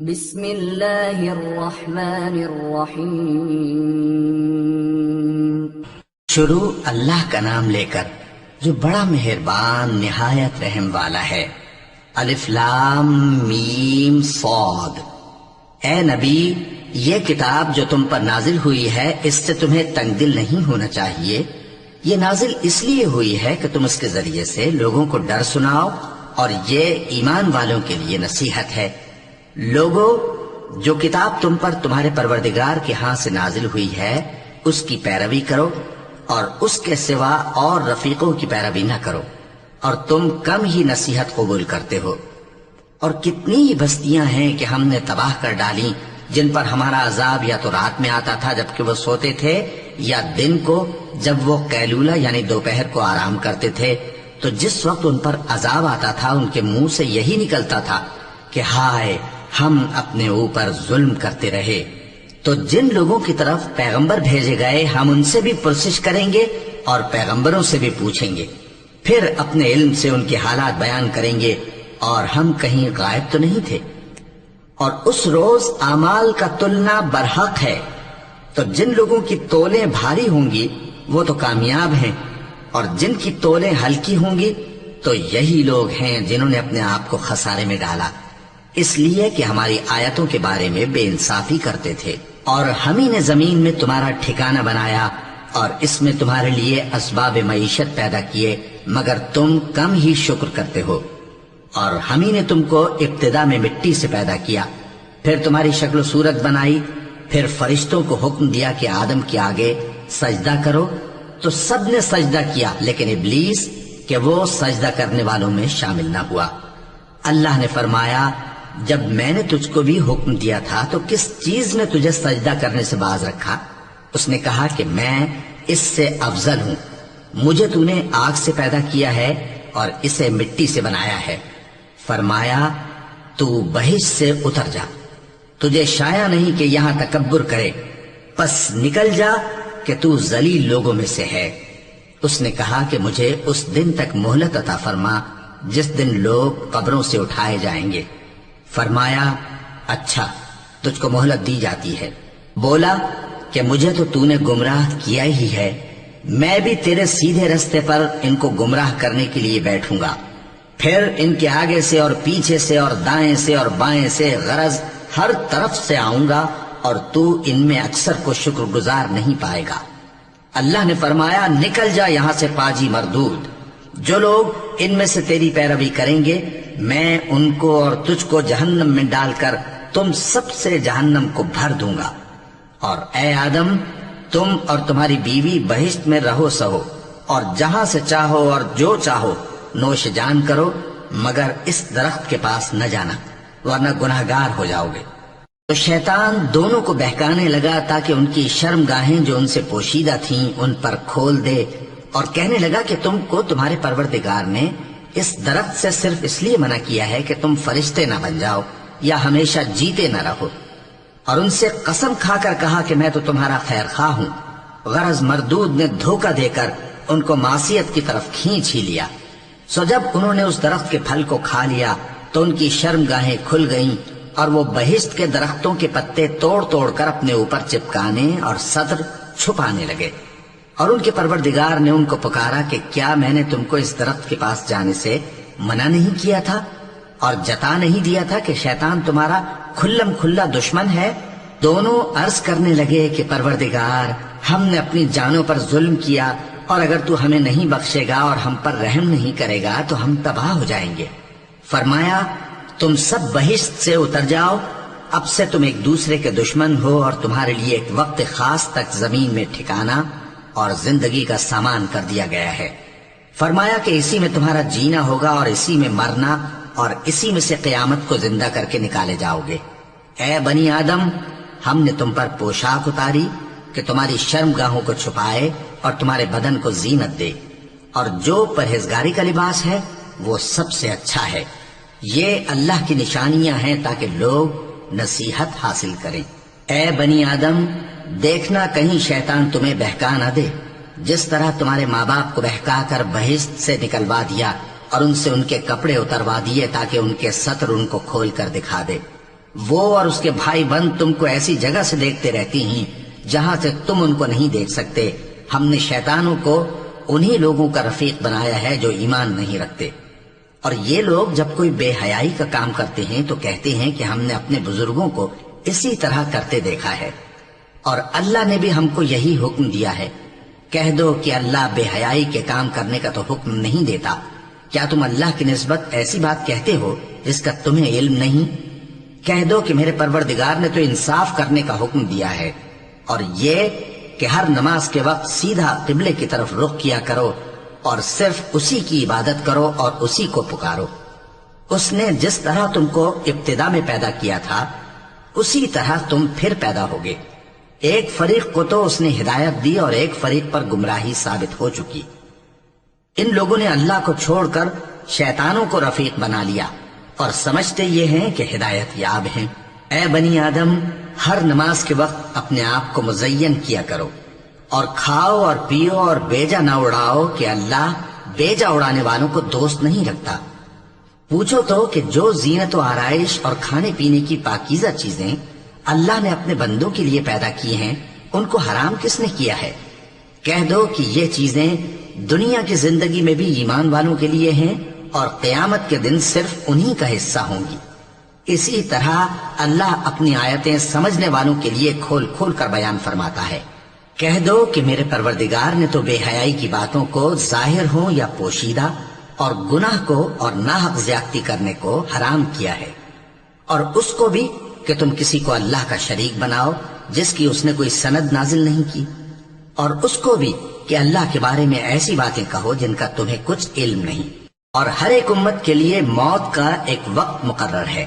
بسم اللہ الرحمن الرحیم۔ شروع اللہ کا نام لے کر جو بڑا مہربان نہایت رحم والا ہے۔ الف لام میم صاد۔ اے نبی، یہ کتاب جو تم پر نازل ہوئی ہے اس سے تمہیں تنگ دل نہیں ہونا چاہیے۔ یہ نازل اس لیے ہوئی ہے کہ تم اس کے ذریعے سے لوگوں کو ڈر سناؤ، اور یہ ایمان والوں کے لیے نصیحت ہے۔ لوگو، جو کتاب تم پر تمہارے پروردگار کے ہاں سے نازل ہوئی ہے اس کی پیروی کرو، اور اس کے سوا اور رفیقوں کی پیروی نہ کرو، اور تم کم ہی نصیحت قبول کرتے ہو۔ اور کتنی ہی بستیاں ہیں کہ ہم نے تباہ کر ڈالی جن پر ہمارا عذاب یا تو رات میں آتا تھا جبکہ وہ سوتے تھے، یا دن کو جب وہ قیلولہ یعنی دوپہر کو آرام کرتے تھے، تو جس وقت ان پر عذاب آتا تھا ان کے منہ سے یہی نکلتا تھا کہ ہائے، ہم اپنے اوپر ظلم کرتے رہے۔ تو جن لوگوں کی طرف پیغمبر بھیجے گئے ہم ان سے بھی پرسش کریں گے اور پیغمبروں سے بھی پوچھیں گے، پھر اپنے علم سے ان کے حالات بیان کریں گے، اور ہم کہیں غائب تو نہیں تھے۔ اور اس روز اعمال کا تلنا برحق ہے، تو جن لوگوں کی تولیں بھاری ہوں گی وہ تو کامیاب ہیں، اور جن کی تولیں ہلکی ہوں گی تو یہی لوگ ہیں جنہوں نے اپنے آپ کو خسارے میں ڈالا، اس لیے کہ ہماری آیتوں کے بارے میں بے انصافی کرتے تھے۔ اور ہم ہی نے زمین میں تمہارا ٹھکانہ بنایا اور اس میں تمہارے لیے اسباب معیشت پیدا کیے، مگر تم کم ہی شکر کرتے ہو۔ اور ہم ہی نے تم کو ابتدا میں مٹی سے پیدا کیا، پھر تمہاری شکل و صورت بنائی، پھر فرشتوں کو حکم دیا کہ آدم کے آگے سجدہ کرو، تو سب نے سجدہ کیا لیکن ابلیس کہ وہ سجدہ کرنے والوں میں شامل نہ ہوا۔ اللہ نے فرمایا، جب میں نے تجھ کو بھی حکم دیا تھا تو کس چیز نے تجھے سجدہ کرنے سے باز رکھا؟ اس نے کہا کہ میں اس سے افضل ہوں، مجھے تو نے آگ سے پیدا کیا ہے اور اسے مٹی سے بنایا ہے۔ فرمایا، تو بہشت سے اتر جا، تجھے شایع نہیں کہ یہاں تکبر کرے، پس نکل جا کہ تو ذلیل لوگوں میں سے ہے۔ اس نے کہا کہ مجھے اس دن تک مہلت عطا فرما جس دن لوگ قبروں سے اٹھائے جائیں گے۔ فرمایا، اچھا، تجھ کو مہلت دی جاتی ہے۔ بولا کہ مجھے تو نے گمراہ کیا ہی ہے، میں بھی تیرے سیدھے رستے پر ان کو گمراہ کرنے کے لیے بیٹھوں گا، پھر ان کے آگے سے اور پیچھے سے اور دائیں سے اور بائیں سے غرض ہر طرف سے آؤں گا، اور تو ان میں اکثر کو شکر گزار نہیں پائے گا۔ اللہ نے فرمایا، نکل جا یہاں سے پاجی مردود، جو لوگ ان میں سے تیری پیروی کریں گے میں ان کو اور تجھ کو جہنم میں ڈال کر تم سب سے جہنم کو بھر دوں گا۔ اور اے آدم، تم اور تمہاری بیوی بہشت میں رہو سہو، اور جہاں سے چاہو اور جو چاہو نوش جان کرو، مگر اس درخت کے پاس نہ جانا ورنہ گناہگار ہو جاؤ گے۔ تو شیطان دونوں کو بہکانے لگا تاکہ ان کی شرم گاہیں جو ان سے پوشیدہ تھیں ان پر کھول دے، اور کہنے لگا کہ تم کو تمہارے پروردگار نے اس درخت سے صرف اس لیے منع کیا ہے کہ تم فرشتے نہ بن جاؤ یا ہمیشہ جیتے نہ رہو۔ اور ان سے قسم کھا کر کہا کہ میں تو تمہارا خیر خواہ ہوں۔ غرض مردود نے دھوکہ دے کر ان کو معصیت کی طرف کھینچ ہی لیا۔ سو جب انہوں نے اس درخت کے پھل کو کھا لیا تو ان کی شرم گاہیں کھل گئیں، اور وہ بہشت کے درختوں کے پتے توڑ توڑ کر اپنے اوپر چپکانے اور صدر چھپانے لگے۔ اور ان کے پروردگار نے ان کو پکارا کہ کیا میں نے تم کو اس درخت کے پاس جانے سے منع نہیں کیا تھا، اور جتا نہیں دیا تھا کہ شیطان تمہارا کھلم کھلا دشمن ہے؟ دونوں عرض کرنے لگے کہ پروردگار، ہم نے اپنی جانوں پر ظلم کیا، اور اگر تو ہمیں نہیں بخشے گا اور ہم پر رحم نہیں کرے گا تو ہم تباہ ہو جائیں گے۔ فرمایا، تم سب بہشت سے اتر جاؤ، اب سے تم ایک دوسرے کے دشمن ہو، اور تمہارے لیے ایک وقت خاص تک زمین میں ٹھکانا اور زندگی کا سامان کر دیا گیا ہے۔ فرمایا کہ اسی میں تمہارا جینا ہوگا اور اسی میں مرنا، اور اسی میں سے قیامت کو زندہ کر کے نکالے جاؤ گے۔ اے بنی آدم، ہم نے تم پر پوشاک اتاری کہ تمہاری شرم گاہوں کو چھپائے اور تمہارے بدن کو زینت دے، اور جو پرہیزگاری کا لباس ہے وہ سب سے اچھا ہے۔ یہ اللہ کی نشانیاں ہیں تاکہ لوگ نصیحت حاصل کریں۔ اے بنی آدم، دیکھنا کہیں شیطان تمہیں بہکا نہ دے، جس طرح تمہارے ماں باپ کو بہکا کر بہشت سے نکلوا دیا اور ان سے ان کے کپڑے اتروا دیے تاکہ ان کے ستر ان کو کھول کر دکھا دے۔ وہ اور اس کے بھائی بند تم کو ایسی جگہ سے دیکھتے رہتی ہیں جہاں سے تم ان کو نہیں دیکھ سکتے۔ ہم نے شیطانوں کو انہی لوگوں کا رفیق بنایا ہے جو ایمان نہیں رکھتے۔ اور یہ لوگ جب کوئی بے حیائی کا کام کرتے ہیں تو کہتے ہیں کہ ہم نے اپنے بزرگوں کو اسی طرح کرتے دیکھا ہے، اور اللہ نے بھی ہم کو یہی حکم دیا ہے۔ کہہ دو کہ اللہ بے حیائی کے کام کرنے کا تو حکم نہیں دیتا۔ کیا تم اللہ کی نسبت ایسی بات کہتے ہو جس کا تمہیں علم نہیں؟ کہہ دو کہ میرے پروردگار نے تو انصاف کرنے کا حکم دیا ہے، اور یہ کہ ہر نماز کے وقت سیدھا قبلے کی طرف رخ کیا کرو اور صرف اسی کی عبادت کرو اور اسی کو پکارو۔ اس نے جس طرح تم کو ابتدا میں پیدا کیا تھا اسی طرح تم پھر پیدا ہوگے۔ ایک فریق کو تو اس نے ہدایت دی اور ایک فریق پر گمراہی ثابت ہو چکی۔ ان لوگوں نے اللہ کو چھوڑ کر شیطانوں کو رفیق بنا لیا اور سمجھتے یہ ہیں کہ ہدایت یاب ہیں۔ اے بنی آدم، ہر نماز کے وقت اپنے آپ کو مزین کیا کرو اور کھاؤ اور پیو اور بیجا نہ اڑاؤ کہ اللہ بیجا اڑانے والوں کو دوست نہیں رکھتا۔ پوچھو تو کہ جو زینت و آرائش اور کھانے پینے کی پاکیزہ چیزیں اللہ نے اپنے بندوں کے لیے پیدا کی ہیں ان کو حرام کس نے کیا ہے؟ کہہ دو کہ یہ چیزیں دنیا کی زندگی میں بھی ایمان والوں کے لیے ہیں اور قیامت کے دن صرف انہی کا حصہ ہوں گی۔ اسی طرح اللہ اپنی آیتیں سمجھنے والوں کے لیے کھول کھول کر بیان فرماتا ہے۔ کہہ دو کہ میرے پروردگار نے تو بے حیائی کی باتوں کو ظاہر ہوں یا پوشیدہ اور گناہ کو اور ناحق زیادتی کرنے کو حرام کیا ہے، اور اس کو بھی کہ تم کسی کو اللہ کا شریک بناؤ جس کی اس نے کوئی سند نازل نہیں کی، اور اس کو بھی کہ اللہ کے بارے میں ایسی باتیں کہو جن کا تمہیں کچھ علم نہیں۔ اور ہر ایک امت کے لیے موت کا ایک وقت مقرر ہے،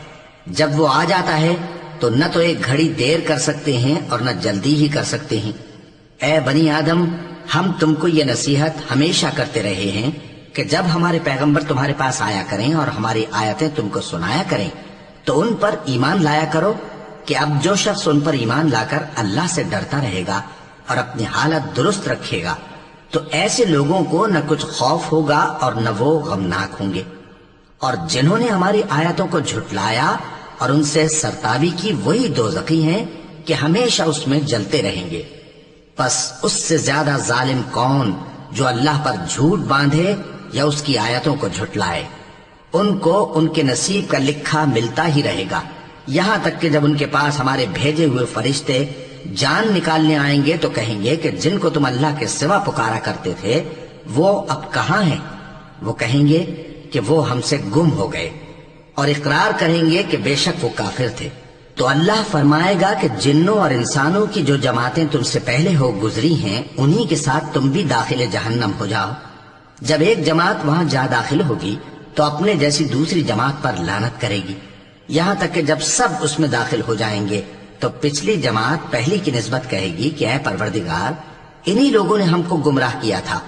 جب وہ آ جاتا ہے تو نہ تو ایک گھڑی دیر کر سکتے ہیں اور نہ جلدی ہی کر سکتے ہیں۔ اے بنی آدم، ہم تم کو یہ نصیحت ہمیشہ کرتے رہے ہیں کہ جب ہمارے پیغمبر تمہارے پاس آیا کریں اور ہماری آیتیں تم کو سنایا کریں تو ان پر ایمان لایا کرو، کہ اب جو شخص ان پر ایمان لا کر اللہ سے ڈرتا رہے گا اور اپنی حالت درست رکھے گا تو ایسے لوگوں کو نہ کچھ خوف ہوگا اور نہ وہ غمناک ہوں گے۔ اور جنہوں نے ہماری آیتوں کو جھٹلایا اور ان سے سرتابی کی وہی دوزخی ہیں کہ ہمیشہ اس میں جلتے رہیں گے۔ پس اس سے زیادہ ظالم کون جو اللہ پر جھوٹ باندھے یا اس کی آیتوں کو جھٹلائے؟ ان کو ان کے نصیب کا لکھا ملتا ہی رہے گا، یہاں تک کہ جب ان کے پاس ہمارے بھیجے ہوئے فرشتے جان نکالنے آئیں گے تو کہیں گے کہ جن کو تم اللہ کے سوا پکارا کرتے تھے وہ اب کہاں ہیں؟ وہ کہیں گے کہ وہ ہم سے گم ہو گئے، اور اقرار کریں گے کہ بے شک وہ کافر تھے۔ تو اللہ فرمائے گا کہ جنوں اور انسانوں کی جو جماعتیں تم سے پہلے ہو گزری ہیں انہی کے ساتھ تم بھی داخل جہنم ہو جاؤ۔ جب ایک جماعت وہاں جا داخل ہوگی تو اپنے جیسی دوسری جماعت پر لعنت کرے گی، یہاں تک کہ جب سب اس میں داخل ہو جائیں گے تو پچھلی جماعت پہلی کی نسبت کہے گی کہ اے پروردگار، انہی لوگوں نے ہم کو گمراہ کیا تھا،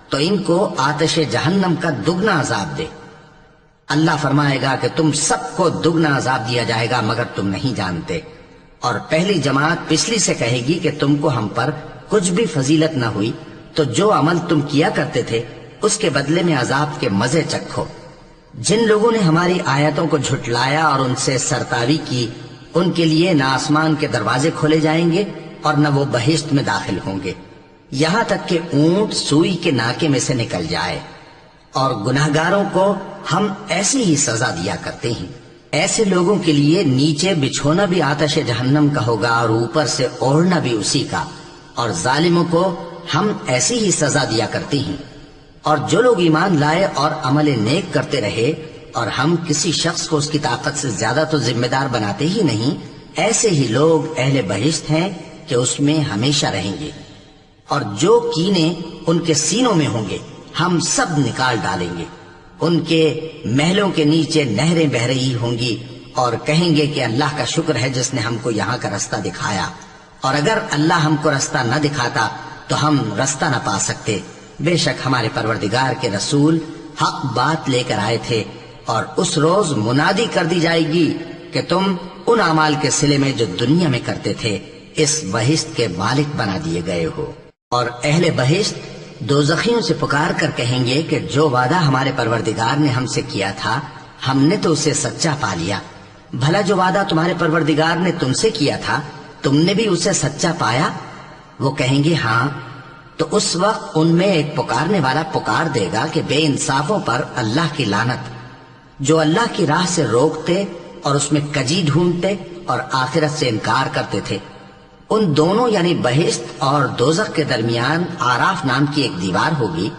تو ان کو آتش جہنم کا دگنا عذاب دے۔ اللہ فرمائے گا کہ تم سب کو دگنا عذاب دیا جائے گا مگر تم نہیں جانتے۔ اور پہلی جماعت پچھلی سے کہے گی کہ تم کو ہم پر کچھ بھی فضیلت نہ ہوئی، تو جو عمل تم کیا کرتے تھے اس کے بدلے میں عذاب کے مزے چکھو۔ جن لوگوں نے ہماری آیتوں کو جھٹلایا اور ان سے سرتاوی کی ان کے لیے نہ آسمان کے دروازے کھولے جائیں گے اور نہ وہ بہشت میں داخل ہوں گے، یہاں تک کہ اونٹ سوئی کے ناکے میں سے نکل جائے۔ اور گناہگاروں کو ہم ایسی ہی سزا دیا کرتے ہیں۔ ایسے لوگوں کے لیے نیچے بچھونا بھی آتش جہنم کا ہوگا اور اوپر سے اوڑھنا بھی اسی کا، اور ظالموں کو ہم ایسی ہی سزا دیا کرتے ہیں۔ اور جو لوگ ایمان لائے اور عمل نیک کرتے رہے اور ہم کسی شخص کو اس کی طاقت سے زیادہ تو ذمہ دار بناتے ہی نہیں، ایسے ہی لوگ اہل بہشت ہیں کہ اس میں ہمیشہ رہیں گے۔ اور جو کینے ان کے سینوں میں ہوں گے ہم سب نکال ڈالیں گے۔ ان کے محلوں کے نیچے نہریں بہہ رہی ہوں گی اور کہیں گے کہ اللہ کا شکر ہے جس نے ہم کو یہاں کا رستہ دکھایا، اور اگر اللہ ہم کو رستہ نہ دکھاتا تو ہم رستہ نہ پا سکتے۔ بے شک ہمارے پروردگار کے رسول حق بات لے کر آئے تھے، اور اس روز منادی کر دی جائے گی کہ تم ان اعمال کے صلے میں جو دنیا میں کرتے تھے اس بہشت کے مالک بنا دیے گئے ہو۔ اور اہل بہشت دوزخیوں سے پکار کر کہیں گے کہ جو وعدہ ہمارے پروردگار نے ہم سے کیا تھا ہم نے تو اسے سچا پا لیا، بھلا جو وعدہ تمہارے پروردگار نے تم سے کیا تھا تم نے بھی اسے سچا پایا؟ وہ کہیں گے ہاں۔ تو اس وقت ان میں ایک پکارنے والا پکار دے گا کہ بے انصافوں پر اللہ کی لعنت، جو اللہ کی راہ سے روکتے اور اس میں کجی ڈھونڈتے اور آخرت سے انکار کرتے تھے۔ ان دونوں یعنی بہشت اور دوزخ کے درمیان آراف نام کی ایک دیوار ہوگی،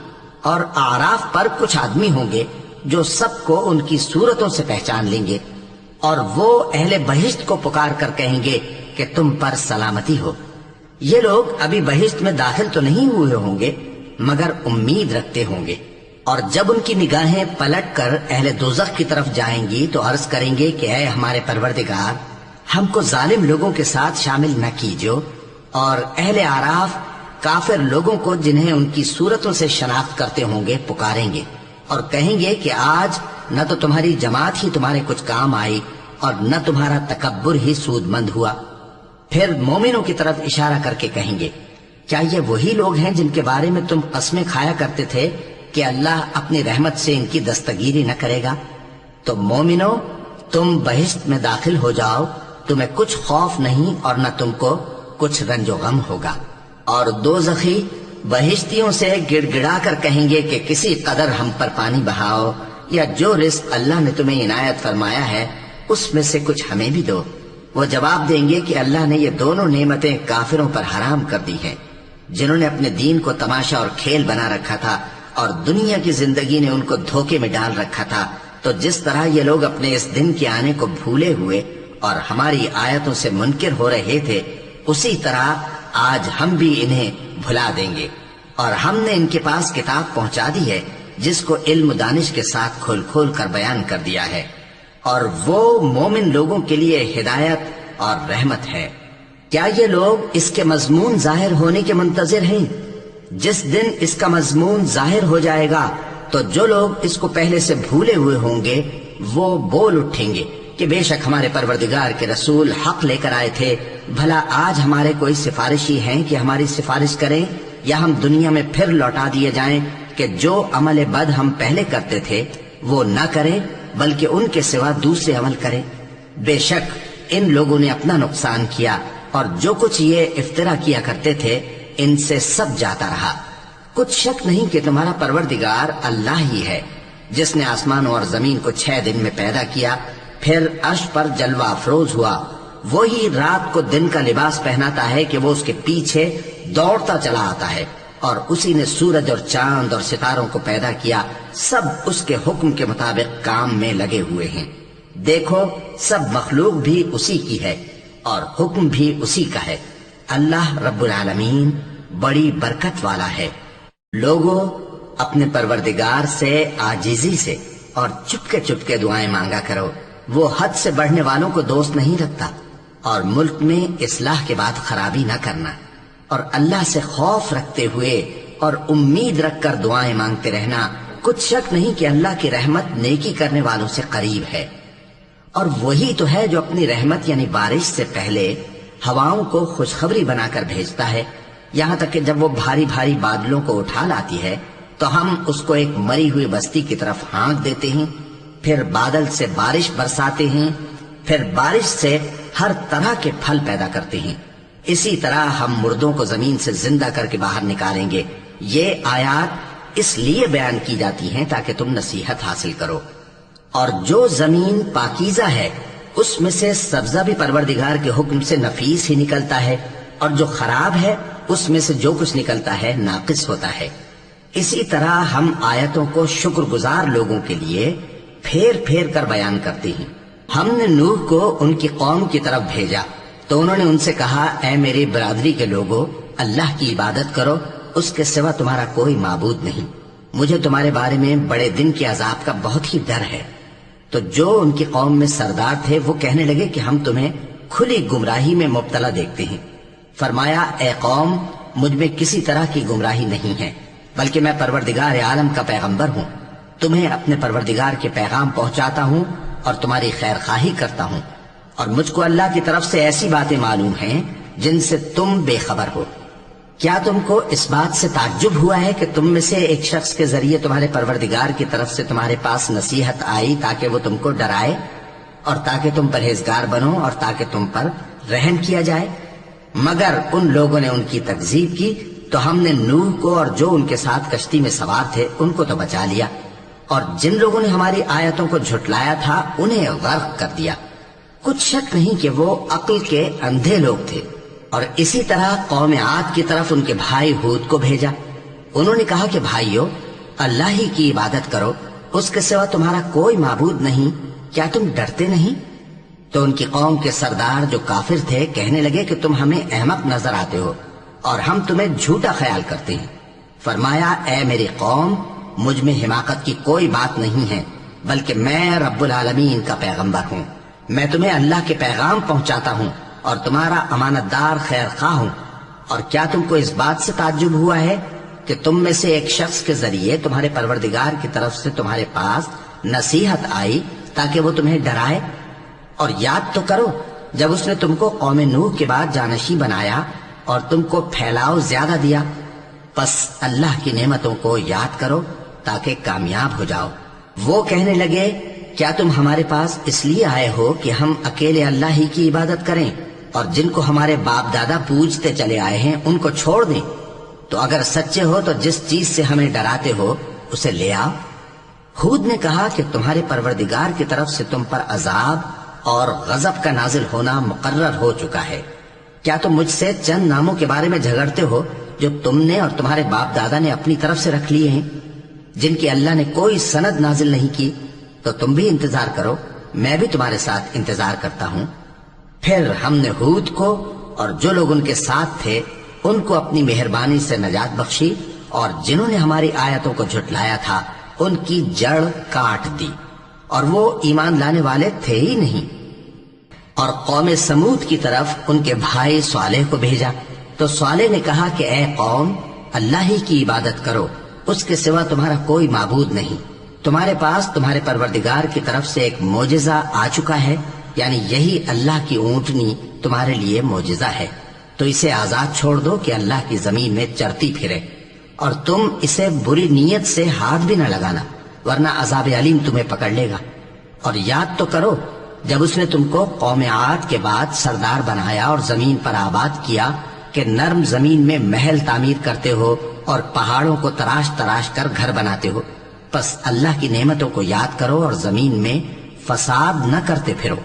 اور آراف پر کچھ آدمی ہوں گے جو سب کو ان کی صورتوں سے پہچان لیں گے، اور وہ اہل بہشت کو پکار کر کہیں گے کہ تم پر سلامتی ہو۔ یہ لوگ ابھی بہشت میں داخل تو نہیں ہوئے ہوں گے مگر امید رکھتے ہوں گے، اور جب ان کی نگاہیں پلٹ کر اہل دوزخ کی طرف جائیں گی تو عرض کریں گے کہ اے ہمارے پروردگار، ہم کو ظالم لوگوں کے ساتھ شامل نہ کیجو۔ اور اہل آراف کافر لوگوں کو جنہیں ان کی صورتوں سے شناخت کرتے ہوں گے پکاریں گے اور کہیں گے کہ آج نہ تو تمہاری جماعت ہی تمہارے کچھ کام آئی اور نہ تمہارا تکبر ہی سود مند ہوا۔ پھر مومنوں کی طرف اشارہ کر کے کہیں گے، کیا یہ وہی لوگ ہیں جن کے بارے میں تم قسمیں کھایا کرتے تھے کہ اللہ اپنی رحمت سے ان کی دستگیری نہ کرے گا؟ تو مومنوں، تم بہشت میں داخل ہو جاؤ، تمہیں کچھ خوف نہیں اور نہ تم کو کچھ رنج و غم ہوگا۔ اور دوزخی بہشتیوں سے گڑ گڑا کر کہیں گے کہ کسی قدر ہم پر پانی بہاؤ، یا جو رزق اللہ نے تمہیں عنایت فرمایا ہے اس میں سے کچھ ہمیں بھی دو۔ وہ جواب دیں گے کہ اللہ نے یہ دونوں نعمتیں کافروں پر حرام کر دی ہیں، جنہوں نے اپنے دین کو تماشا اور کھیل بنا رکھا تھا اور دنیا کی زندگی نے ان کو دھوکے میں ڈال رکھا تھا۔ تو جس طرح یہ لوگ اپنے اس دن کے آنے کو بھولے ہوئے اور ہماری آیتوں سے منکر ہو رہے تھے، اسی طرح آج ہم بھی انہیں بھلا دیں گے۔ اور ہم نے ان کے پاس کتاب پہنچا دی ہے جس کو علم و دانش کے ساتھ کھول کھول کر بیان کر دیا ہے، اور وہ مومن لوگوں کے لیے ہدایت اور رحمت ہے۔ کیا یہ لوگ اس کے مضمون ظاہر ہونے کے منتظر ہیں؟ جس دن اس کا مضمون ظاہر ہو جائے گا تو جو لوگ اس کو پہلے سے بھولے ہوئے ہوں گے وہ بول اٹھیں گے کہ بے شک ہمارے پروردگار کے رسول حق لے کر آئے تھے، بھلا آج ہمارے کوئی سفارشی ہیں کہ ہماری سفارش کریں، یا ہم دنیا میں پھر لوٹا دیے جائیں کہ جو عمل بد ہم پہلے کرتے تھے وہ نہ کریں بلکہ ان کے سوا دوسرے عمل کریں۔ بے شک ان لوگوں نے اپنا نقصان کیا، اور جو کچھ یہ افترا کیا کرتے تھے ان سے سب جاتا رہا۔ کچھ شک نہیں کہ تمہارا پروردگار اللہ ہی ہے جس نے آسمانوں اور زمین کو 6 دن میں پیدا کیا، پھر عرش پر جلوہ افروز ہوا۔ وہی رات کو دن کا لباس پہناتا ہے کہ وہ اس کے پیچھے دوڑتا چلا آتا ہے، اور اسی نے سورج اور چاند اور ستاروں کو پیدا کیا، سب اس کے حکم کے مطابق کام میں لگے ہوئے ہیں۔ دیکھو سب مخلوق بھی اسی کی ہے اور حکم بھی اسی کا ہے۔ اللہ رب العالمین بڑی برکت والا ہے۔ لوگوں، اپنے پروردگار سے عاجزی سے اور چپکے چپکے دعائیں مانگا کرو، وہ حد سے بڑھنے والوں کو دوست نہیں رکھتا، اور ملک میں اصلاح کے بعد خرابی نہ کرنا، اور اللہ سے خوف رکھتے ہوئے اور امید رکھ کر دعائیں مانگتے رہنا۔ کچھ شک نہیں کہ اللہ کی رحمت نیکی کرنے والوں سے قریب ہے، اور وہی تو ہے جو اپنی رحمت یعنی بارش سے پہلے ہواؤں کو خوشخبری بنا کر بھیجتا ہے، یہاں تک کہ جب وہ بھاری بھاری بادلوں کو اٹھا لاتی ہے تو ہم اس کو ایک مری ہوئی بستی کی طرف ہانک دیتے ہیں، پھر بادل سے بارش برساتے ہیں، پھر بارش سے ہر طرح کے پھل پیدا کرتے ہیں۔ اسی طرح ہم مردوں کو زمین سے زندہ کر کے باہر نکالیں گے۔ یہ آیات اس لیے بیان کی جاتی ہیں تاکہ تم نصیحت حاصل کرو۔ اور جو زمین پاکیزہ ہے اس میں سے سبزہ بھی پروردگار کے حکم سے نفیس ہی نکلتا ہے، اور جو خراب ہے اس میں سے جو کچھ نکلتا ہے ناقص ہوتا ہے۔ اسی طرح ہم آیتوں کو شکر گزار لوگوں کے لیے پھیر پھیر کر بیان کرتے ہیں۔ ہم نے نوح کو ان کی قوم کی طرف بھیجا تو انہوں نے ان سے کہا، اے میری برادری کے لوگوں، اللہ کی عبادت کرو، اس کے سوا تمہارا کوئی معبود نہیں۔ مجھے تمہارے بارے میں بڑے دن کے عذاب کا بہت ہی ڈر ہے۔ تو جو ان کی قوم میں سردار تھے وہ کہنے لگے کہ ہم تمہیں کھلی گمراہی میں مبتلا دیکھتے ہیں۔ فرمایا، اے قوم، مجھ میں کسی طرح کی گمراہی نہیں ہے، بلکہ میں پروردگار عالم کا پیغمبر ہوں، تمہیں اپنے پروردگار کے پیغام پہنچاتا ہوں اور تمہاری خیر خواہی کرتا ہوں، اور مجھ کو اللہ کی طرف سے ایسی باتیں معلوم ہیں جن سے تم بے خبر ہو۔ کیا تم کو اس بات سے تعجب ہوا ہے کہ تم میں سے ایک شخص کے ذریعے تمہارے پروردگار کی طرف سے تمہارے پاس نصیحت آئی تاکہ وہ تم کو ڈرائے؟ اور تاکہ تم پرہیزگار بنو اور تاکہ تم پر رحم کیا جائے۔ مگر ان لوگوں نے ان کی تکذیب کی تو ہم نے نوح کو اور جو ان کے ساتھ کشتی میں سوار تھے ان کو تو بچا لیا، اور جن لوگوں نے ہماری آیتوں کو جھٹلایا تھا انہیں غرق کر دیا۔ کچھ شک نہیں کہ وہ عقل کے اندھے لوگ تھے۔ اور اسی طرح قوم عاد کی طرف ان کے بھائی ہود کو بھیجا۔ انہوں نے کہا کہ بھائیو، اللہ ہی کی عبادت کرو، اس کے سوا تمہارا کوئی معبود نہیں، کیا تم ڈرتے نہیں؟ تو ان کی قوم کے سردار جو کافر تھے کہنے لگے کہ تم ہمیں احمق نظر آتے ہو اور ہم تمہیں جھوٹا خیال کرتے ہیں۔ فرمایا، اے میری قوم، مجھ میں حماقت کی کوئی بات نہیں ہے، بلکہ میں رب العالمین کا پیغمبر ہوں۔ میں تمہیں اللہ کے پیغام پہنچاتا ہوں اور تمہارا امانت دار خیر خواہ ہوں۔ اور کیا تم کو اس بات سے تعجب ہوا ہے کہ تم میں سے ایک شخص کے ذریعے تمہارے پروردگار کی طرف سے تمہارے پاس نصیحت آئی تاکہ وہ تمہیں ڈرائے؟ اور یاد تو کرو جب اس نے تم کو قوم نوح کے بعد جانشین بنایا اور تم کو پھیلاؤ زیادہ دیا۔ پس اللہ کی نعمتوں کو یاد کرو تاکہ کامیاب ہو جاؤ۔ وہ کہنے لگے، کیا تم ہمارے پاس اس لیے آئے ہو کہ ہم اکیلے اللہ ہی کی عبادت کریں اور جن کو ہمارے باپ دادا پوجتے چلے آئے ہیں ان کو چھوڑ دیں؟ تو اگر سچے ہو تو جس چیز سے ہمیں ڈراتے ہو اسے لے آؤ۔ ہود نے کہا کہ تمہارے پروردگار کی طرف سے تم پر عذاب اور غضب کا نازل ہونا مقرر ہو چکا ہے۔ کیا تم مجھ سے چند ناموں کے بارے میں جھگڑتے ہو جو تم نے اور تمہارے باپ دادا نے اپنی طرف سے رکھ لیے ہیں، جن کی اللہ نے کوئی سند نازل نہیں کی؟ تو تم بھی انتظار کرو، میں بھی تمہارے ساتھ انتظار کرتا ہوں۔ پھر ہم نے ہود کو اور جو لوگ ان کے ساتھ تھے ان کو اپنی مہربانی سے نجات بخشی، اور جنہوں نے ہماری آیتوں کو جھٹلایا تھا ان کی جڑ کاٹ دی، اور وہ ایمان لانے والے تھے ہی نہیں۔ اور قوم سمود کی طرف ان کے بھائی صالح کو بھیجا تو صالح نے کہا کہ اے قوم، اللہ ہی کی عبادت کرو، اس کے سوا تمہارا کوئی معبود نہیں۔ تمہارے پاس تمہارے پروردگار کی طرف سے ایک معجزہ آ چکا ہے، یعنی یہی اللہ کی اونٹنی تمہارے لیے معجزہ ہے، تو اسے آزاد چھوڑ دو کہ اللہ کی زمین میں چرتی پھرے، اور تم اسے بری نیت سے ہاتھ بھی نہ لگانا، ورنہ عذاب علیم تمہیں پکڑ لے گا۔ اور یاد تو کرو جب اس نے تم کو قوم عاد کے بعد سردار بنایا اور زمین پر آباد کیا کہ نرم زمین میں محل تعمیر کرتے ہو اور پہاڑوں کو تراش تراش کر گھر بناتے ہو۔ پس اللہ کی نعمتوں کو یاد کرو اور زمین میں فساد نہ کرتے پھرو۔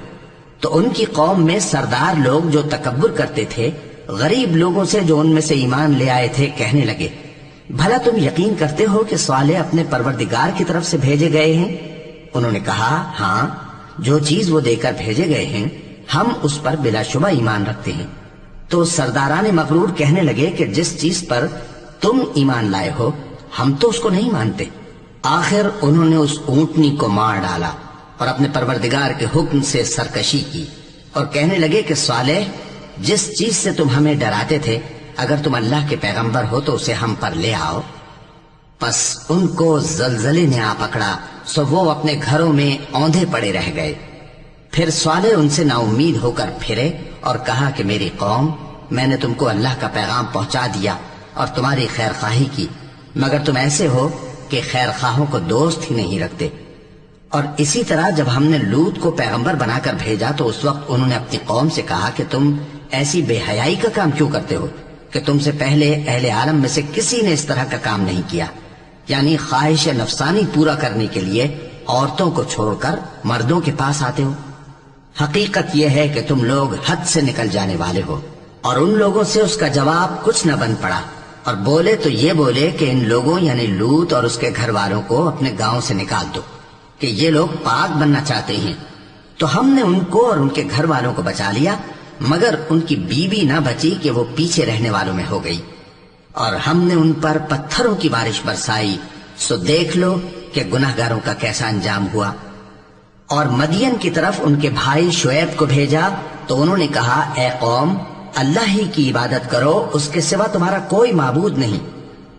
تو ان کی قوم میں سردار لوگ جو تکبر کرتے تھے غریب لوگوں سے جو ان میں سے ایمان لے آئے تھے کہنے لگے، بھلا تم یقین کرتے ہو کہ صالح اپنے پروردگار کی طرف سے بھیجے گئے ہیں؟ انہوں نے کہا، ہاں، جو چیز وہ دے کر بھیجے گئے ہیں ہم اس پر بلا شبہ ایمان رکھتے ہیں۔ تو سرداران مغرور کہنے لگے کہ جس چیز پر تم ایمان لائے ہو ہم تو اس کو نہیں مانتے۔ آخر انہوں نے اس اونٹنی کو مار ڈالا اور اپنے پروردگار کے حکم سے سرکشی کی، اور کہنے لگے کہ صالح، جس چیز سے تم ہمیں ڈراتے تھے اگر تم اللہ کے پیغمبر ہو تو اسے ہم پر لے آؤ۔ پس ان کو زلزلے نے آ پکڑا، سو وہ اپنے گھروں میں اوندھے پڑے رہ گئے۔ پھر صالح ان سے نا امید ہو کر پھرے اور کہا کہ میری قوم، میں نے تم کو اللہ کا پیغام پہنچا دیا اور تمہاری خیر خواہی کی، مگر تم ایسے ہو کہ خیر خواہوں کو دوست ہی نہیں رکھتے۔ اور اسی طرح جب ہم نے لوط کو پیغمبر بنا کر بھیجا تو اس وقت انہوں نے اپنی قوم سے کہا کہ تم ایسی بے حیائی کا کام کیوں کرتے ہو کہ تم سے پہلے اہل عالم میں سے کسی نے اس طرح کا کام نہیں کیا، یعنی خواہش نفسانی پورا کرنے کے لیے عورتوں کو چھوڑ کر مردوں کے پاس آتے ہو۔ حقیقت یہ ہے کہ تم لوگ حد سے نکل جانے والے ہو۔ اور ان لوگوں سے اس کا جواب کچھ نہ بن پڑا، اور بولے تو یہ بولے کہ ان لوگوں یعنی لوط اور اس کے گھر والوں کو اپنے گاؤں سے نکال دو کہ یہ لوگ پاک بننا چاہتے ہیں۔ تو ہم نے ان کو اور ان کے گھر والوں کو بچا لیا، مگر ان کی بیوی نہ بچی کہ وہ پیچھے رہنے والوں میں ہو گئی، اور ہم نے ان پر پتھروں کی بارش برسائی، سو دیکھ لو کہ گناہگاروں کا کیسا انجام ہوا۔ اور مدین کی طرف ان کے بھائی شعیب کو بھیجا تو انہوں نے کہا، اے قوم، اللہ ہی کی عبادت کرو، اس کے سوا تمہارا کوئی معبود نہیں۔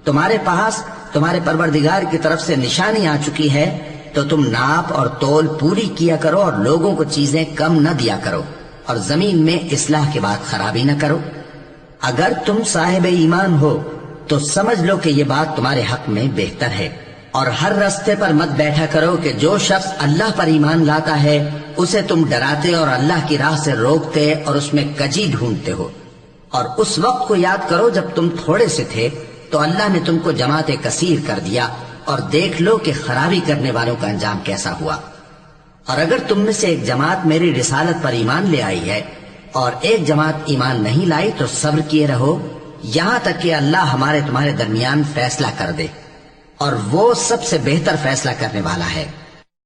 تمہارے پاس تمہارے پروردگار کی طرف سے نشانی آ چکی ہے، تو تم ناپ اور تول پوری کیا کرو اور لوگوں کو چیزیں کم نہ دیا کرو، اور زمین میں اصلاح کے بعد خرابی نہ کرو۔ اگر تم صاحب ایمان ہو تو سمجھ لو کہ یہ بات تمہارے حق میں بہتر ہے، اور ہر رستے پر مت بیٹھا کرو کہ جو شخص اللہ پر ایمان لاتا ہے اسے تم ڈراتے اور اللہ کی راہ سے روکتے اور اس میں کجی ڈھونڈتے ہو. اور اس وقت کو یاد کرو جب تم تھوڑے سے تھے تو اللہ نے تم کو جماعت کثیر کر دیا، اور دیکھ لو کہ خرابی کرنے والوں کا انجام کیسا ہوا. اور اگر تم میں سے ایک جماعت میری رسالت پر ایمان لے آئی ہے اور ایک جماعت ایمان نہیں لائی تو صبر کیے رہو یہاں تک کہ اللہ ہمارے تمہارے درمیان فیصلہ کر دے، اور وہ سب سے بہتر فیصلہ کرنے والا ہے.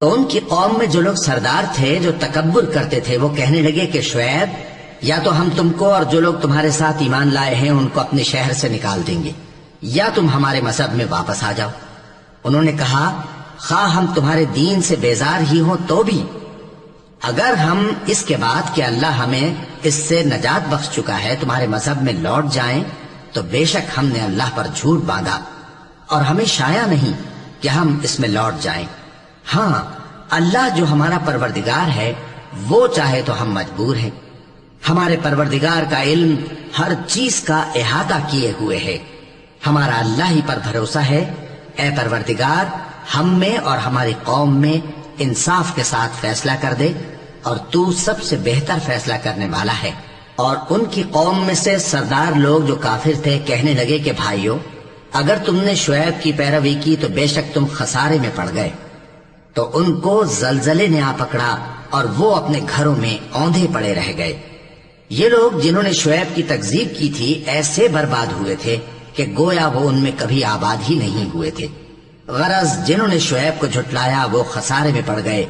تو ان کی قوم میں جو لوگ سردار تھے جو تکبر کرتے تھے وہ کہنے لگے کہ شعیب، یا تو ہم تم کو اور جو لوگ تمہارے ساتھ ایمان لائے ہیں ان کو اپنے شہر سے نکال دیں گے، یا تم ہمارے مذہب میں واپس آ جاؤ. انہوں نے کہا خواہ ہم تمہارے دین سے بیزار ہی ہوں تو بھی اگر ہم اس کے بعد کہ اللہ ہمیں اس سے نجات بخش چکا ہے تمہارے مذہب میں لوٹ جائیں تو بے شک ہم نے اللہ پر جھوٹ باندھا اور ہمیں شایع نہیں کہ ہم اس میں لوٹ جائیں. ہاں اللہ جو ہمارا پروردگار ہے وہ چاہے تو ہم مجبور ہیں. ہمارے پروردگار کا علم ہر چیز کا احاطہ کیے ہوئے ہے. ہمارا اللہ ہی پر بھروسہ ہے. اے پروردگار ہم میں اور ہماری قوم میں انصاف کے ساتھ فیصلہ کر دے اور تو سب سے بہتر فیصلہ کرنے والا ہے. اور ان کی قوم میں سے سردار لوگ جو کافر تھے کہنے لگے کہ بھائیو، اگر تم نے شعیب کی پیروی کی تو بے شک تم خسارے میں پڑ گئے. تو ان کو زلزلے نے آ پکڑا اور وہ اپنے گھروں میں اوندھے پڑے رہ گئے. یہ لوگ جنہوں نے شعیب کی تکذیب کی تھی ایسے برباد ہوئے تھے کہ گویا وہ ان میں کبھی آباد ہی نہیں ہوئے تھے. غرض جنہوں نے شعیب کو جھٹلایا وہ خسارے میں پڑ گئے.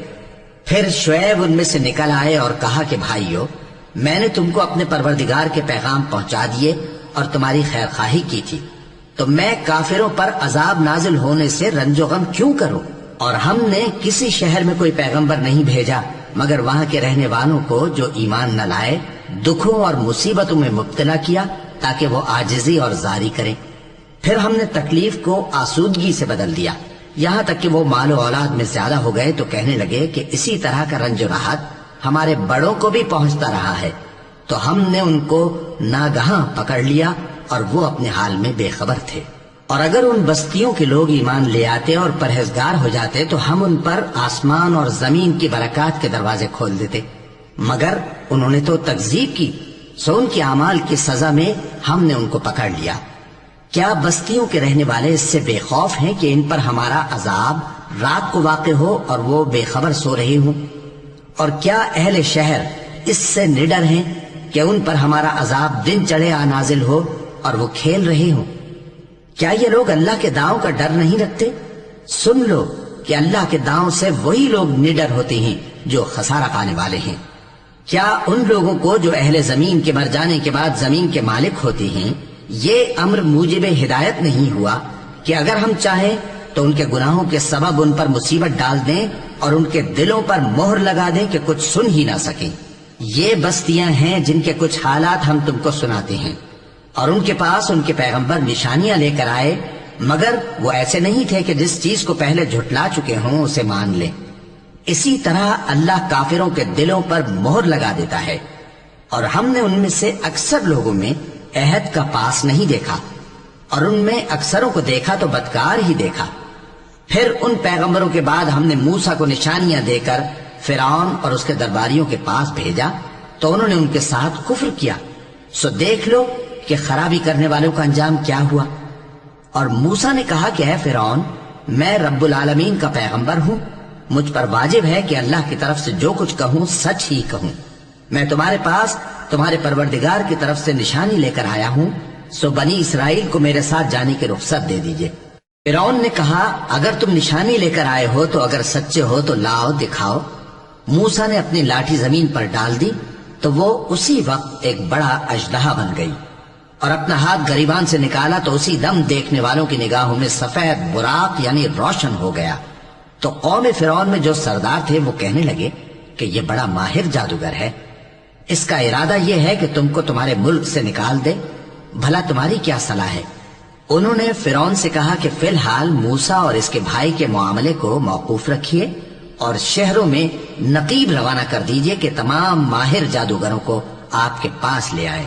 پھر شعیب ان میں سے نکل آئے اور کہا کہ بھائیو، میں نے تم کو اپنے پروردگار کے پیغام پہنچا دیے اور تمہاری خیر خواہی کی تھی، تو میں کافروں پر عذاب نازل ہونے سے رنج و غم کیوں کروں؟ اور ہم نے کسی شہر میں کوئی پیغمبر نہیں بھیجا مگر وہاں کے رہنے والوں کو جو ایمان نہ لائے دکھوں اور مصیبتوں میں مبتلا کیا تاکہ وہ عاجزی اور زاری کریں. پھر ہم نے تکلیف کو آسودگی سے بدل دیا یہاں تک کہ وہ مال و اولاد میں زیادہ ہو گئے تو کہنے لگے کہ اسی طرح کا رنج و راحت ہمارے بڑوں کو بھی پہنچتا رہا ہے. تو ہم نے ان کو ناگہاں پکڑ لیا اور وہ اپنے حال میں بے خبر تھے. اور اگر ان بستیوں کے لوگ ایمان لے آتے اور پرہیزگار ہو جاتے تو ہم ان پر آسمان اور زمین کی برکات کے دروازے کھول دیتے، مگر انہوں نے تو تکذیب کی، سو ان کے اعمال کی سزا میں ہم نے ان کو پکڑ لیا. کیا بستیوں کے رہنے والے اس سے بے خوف ہیں کہ ان پر ہمارا عذاب رات کو واقع ہو اور وہ بے خبر سو رہے ہوں؟ اور کیا اہل شہر اس سے نڈر ہیں کہ ان پر ہمارا عذاب دن چڑھے آ نازل ہو اور وہ کھیل رہے ہوں؟ کیا یہ لوگ اللہ کے داؤں کا ڈر نہیں رکھتے؟ سن لو کہ اللہ کے داؤں سے وہی لوگ نڈر ہوتے ہیں جو خسارہ پانے والے ہیں. کیا ان لوگوں کو جو اہل زمین کے مر جانے کے بعد زمین کے مالک ہوتے ہیں یہ امر موجب ہدایت نہیں ہوا کہ اگر ہم چاہیں تو ان کے گناہوں کے سبب ان پر مصیبت ڈال دیں اور ان کے دلوں پر مہر لگا دیں کہ کچھ سن ہی نہ سکیں؟ یہ بستیاں ہیں جن کے کچھ حالات ہم تم کو سناتے ہیں، اور ان کے پاس ان کے پیغمبر نشانیاں لے کر آئے مگر وہ ایسے نہیں تھے کہ جس چیز کو پہلے جھٹلا چکے ہوں اسے مان لیں. اسی طرح اللہ کافروں کے دلوں پر مہر لگا دیتا ہے. اور ہم نے ان میں سے اکثر لوگوں میں عہد کا پاس نہیں دیکھا اور ان میں اکثروں کو دیکھا تو بدکار ہی دیکھا. پھر ان پیغمبروں کے بعد ہم نے موسیٰ کو نشانیاں دے کر فرعون اور اس کے درباریوں کے پاس بھیجا تو انہوں نے ان کے ساتھ کفر کیا. سو دیکھ لو کہ خرابی کرنے والوں کا انجام کیا ہوا. اور موسیٰ نے کہا کہ اے فرعون، میں رب العالمین کا پیغمبر ہوں، مجھ پر واجب ہے کہ اللہ کی طرف سے جو کچھ کہوں سچ ہی کہوں. میں تمہارے پاس تمہارے پروردگار کی طرف سے نشانی لے کر آیا ہوں، سو بنی اسرائیل کو میرے ساتھ جانے کی رخصت دے دیجئے. فرعون نے کہا اگر تم نشانی لے کر آئے ہو تو اگر سچے ہو تو لاؤ دکھاؤ. موسیٰ نے اپنی لاٹھی زمین پر ڈال دی تو وہ اسی وقت ایک بڑا اژدہا بن گئی اور اپنا ہاتھ گریبان سے نکالا تو اسی دم دیکھنے والوں کی نگاہوں میں سفید براق یعنی روشن ہو گیا. تو قوم فرعون میں جو سردار تھے وہ کہنے لگے کہ یہ بڑا ماہر جادوگر ہے، اس کا ارادہ یہ ہے کہ تم کو تمہارے ملک سے نکال دے، بھلا تمہاری کیا صلاح ہے؟ انہوں نے فرعون سے کہا کہ فی الحال موسیٰ اور اس کے بھائی کے معاملے کو موقوف رکھیے اور شہروں میں نقیب روانہ کر دیجئے کہ تمام ماہر جادوگروں کو آپ کے پاس لے آئے.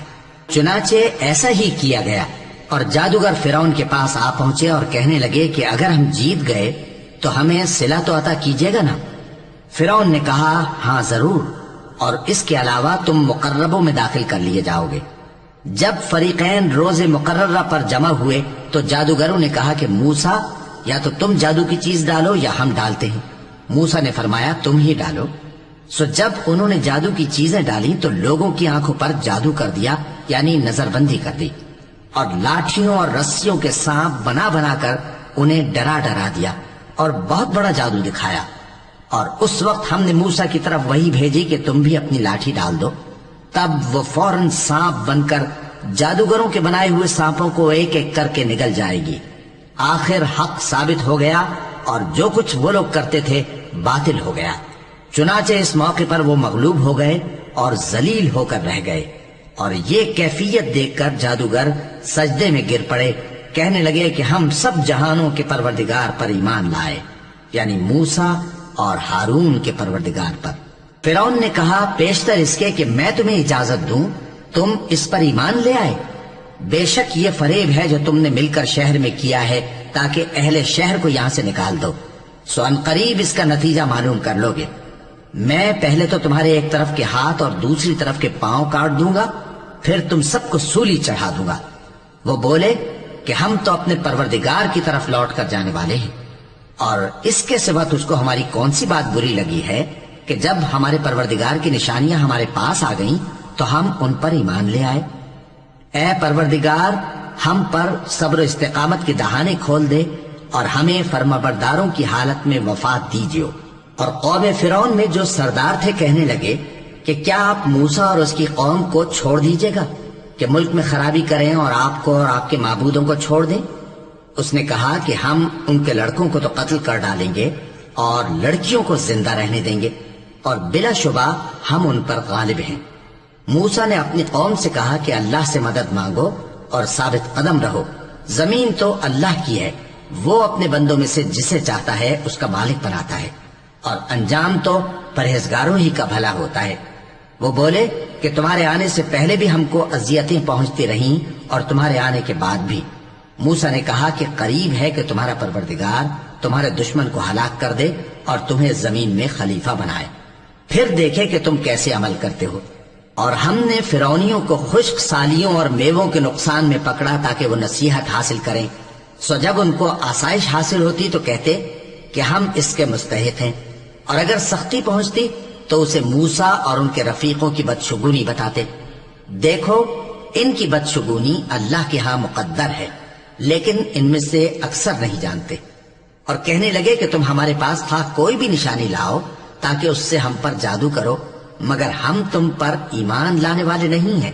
چنانچہ ایسا ہی کیا گیا. اور جادوگر فرعون کے پاس آ پہنچے اور کہنے لگے کہ اگر ہم جیت گئے تو ہمیں صلہ تو عطا کیجیے گا نا؟ فرعون نے کہا ہاں ضرور، اور اس کے علاوہ تم مقربوں میں داخل کر لیے جاؤ گے۔ جب فریقین روز مقررہ پر جمع ہوئے تو جادوگروں نے کہا کہ موسیٰ یا تو تم جادو کی چیز ڈالو یا ہم ڈالتے ہیں۔ موسیٰ نے فرمایا تم ہی ڈالو۔ سو جب انہوں نے جادو کی چیزیں ڈالی تو لوگوں کی آنکھوں پر جادو کر دیا، یعنی نظر بندی کر دی، اور لاٹھیوں اور رسیوں کے سانپ بنا بنا کر انہیں ڈرا ڈرا دیا اور بہت بڑا جادو دکھایا۔ اور اس وقت ہم نے موسیٰ کی طرف وحی بھیجی کہ تم بھی اپنی لاٹھی ڈال دو، تب وہ فوراً سانپ بن کر جادوگروں کے بنائے ہوئے سانپوں کو ایک ایک کر کے نگل جائے گی۔ آخر حق ثابت ہو گیا اور جو کچھ وہ لوگ کرتے تھے باطل ہو گیا۔ چنانچہ اس موقع پر وہ مغلوب ہو گئے اور ذلیل ہو کر رہ گئے، اور یہ کیفیت دیکھ کر جادوگر سجدے میں گر پڑے، کہنے لگے کہ ہم سب جہانوں کے پروردگار پر ایمان لائے، یعنی موسیٰ اور ہارون کے پروردگار پر۔ فرعون نے کہا پیشتر اس کے کہ میں تمہیں اجازت دوں تم اس پر ایمان لے آئے؟ بے شک یہ فریب ہے جو تم نے مل کر شہر میں کیا ہے تاکہ اہل شہر کو یہاں سے نکال دو، سو ان قریب اس کا نتیجہ معلوم کر لو گے۔ میں پہلے تو تمہارے ایک طرف کے ہاتھ اور دوسری طرف کے پاؤں کاٹ دوں گا، پھر تم سب کو سولی چڑھا دوں گا۔ وہ بولے کہ ہم تو اپنے پروردگار کی طرف لوٹ کر جانے والے ہیں، اور اس کے سوا تجھ کو ہماری کون سی بات بری لگی ہے کہ جب ہمارے پروردگار کی نشانیاں ہمارے پاس آ گئیں تو ہم ان پر ایمان لے آئے؟ اے پروردگار، ہم پر صبر و استقامت کے دہانے کھول دے اور ہمیں فرمانبرداروں کی حالت میں وفات دیجیے۔ اور قوم فرعون میں جو سردار تھے کہنے لگے کہ کیا آپ موسیٰ اور اس کی قوم کو چھوڑ دیجیے گا کہ ملک میں خرابی کریں اور آپ کو اور آپ کے معبودوں کو چھوڑ دیں؟ اس نے کہا کہ ہم ان کے لڑکوں کو تو قتل کر ڈالیں گے اور لڑکیوں کو زندہ رہنے دیں گے، اور بلا شبہ ہم ان پر غالب ہیں۔ موسیٰ نے اپنی قوم سے کہا کہ اللہ سے مدد مانگو اور ثابت قدم رہو، زمین تو اللہ کی ہے، وہ اپنے بندوں میں سے جسے چاہتا ہے اس کا مالک بناتا ہے، اور انجام تو پرہیزگاروں ہی کا بھلا ہوتا ہے۔ وہ بولے کہ تمہارے آنے سے پہلے بھی ہم کو اذیتیں پہنچتی رہیں اور تمہارے آنے کے بعد بھی۔ موسیٰ نے کہا کہ قریب ہے کہ تمہارا پروردگار تمہارے دشمن کو ہلاک کر دے اور تمہیں زمین میں خلیفہ بنائے، پھر دیکھے کہ تم کیسے عمل کرتے ہو۔ اور ہم نے فرعونیوں کو خشک سالیوں اور میووں کے نقصان میں پکڑا تاکہ وہ نصیحت حاصل کریں، سو جب ان کو آسائش حاصل ہوتی تو کہتے کہ ہم اس کے مستحق ہیں، اور اگر سختی پہنچتی تو اسے موسیٰ اور ان کے رفیقوں کی بدشگونی بتاتے۔ دیکھو ان کی بدشگونی اللہ کے ہاں مقدر ہے، لیکن ان میں سے اکثر نہیں جانتے۔ اور کہنے لگے کہ تم ہمارے پاس خواہ کوئی بھی نشانی لاؤ تاکہ اس سے ہم پر جادو کرو، مگر ہم تم پر ایمان لانے والے نہیں ہیں۔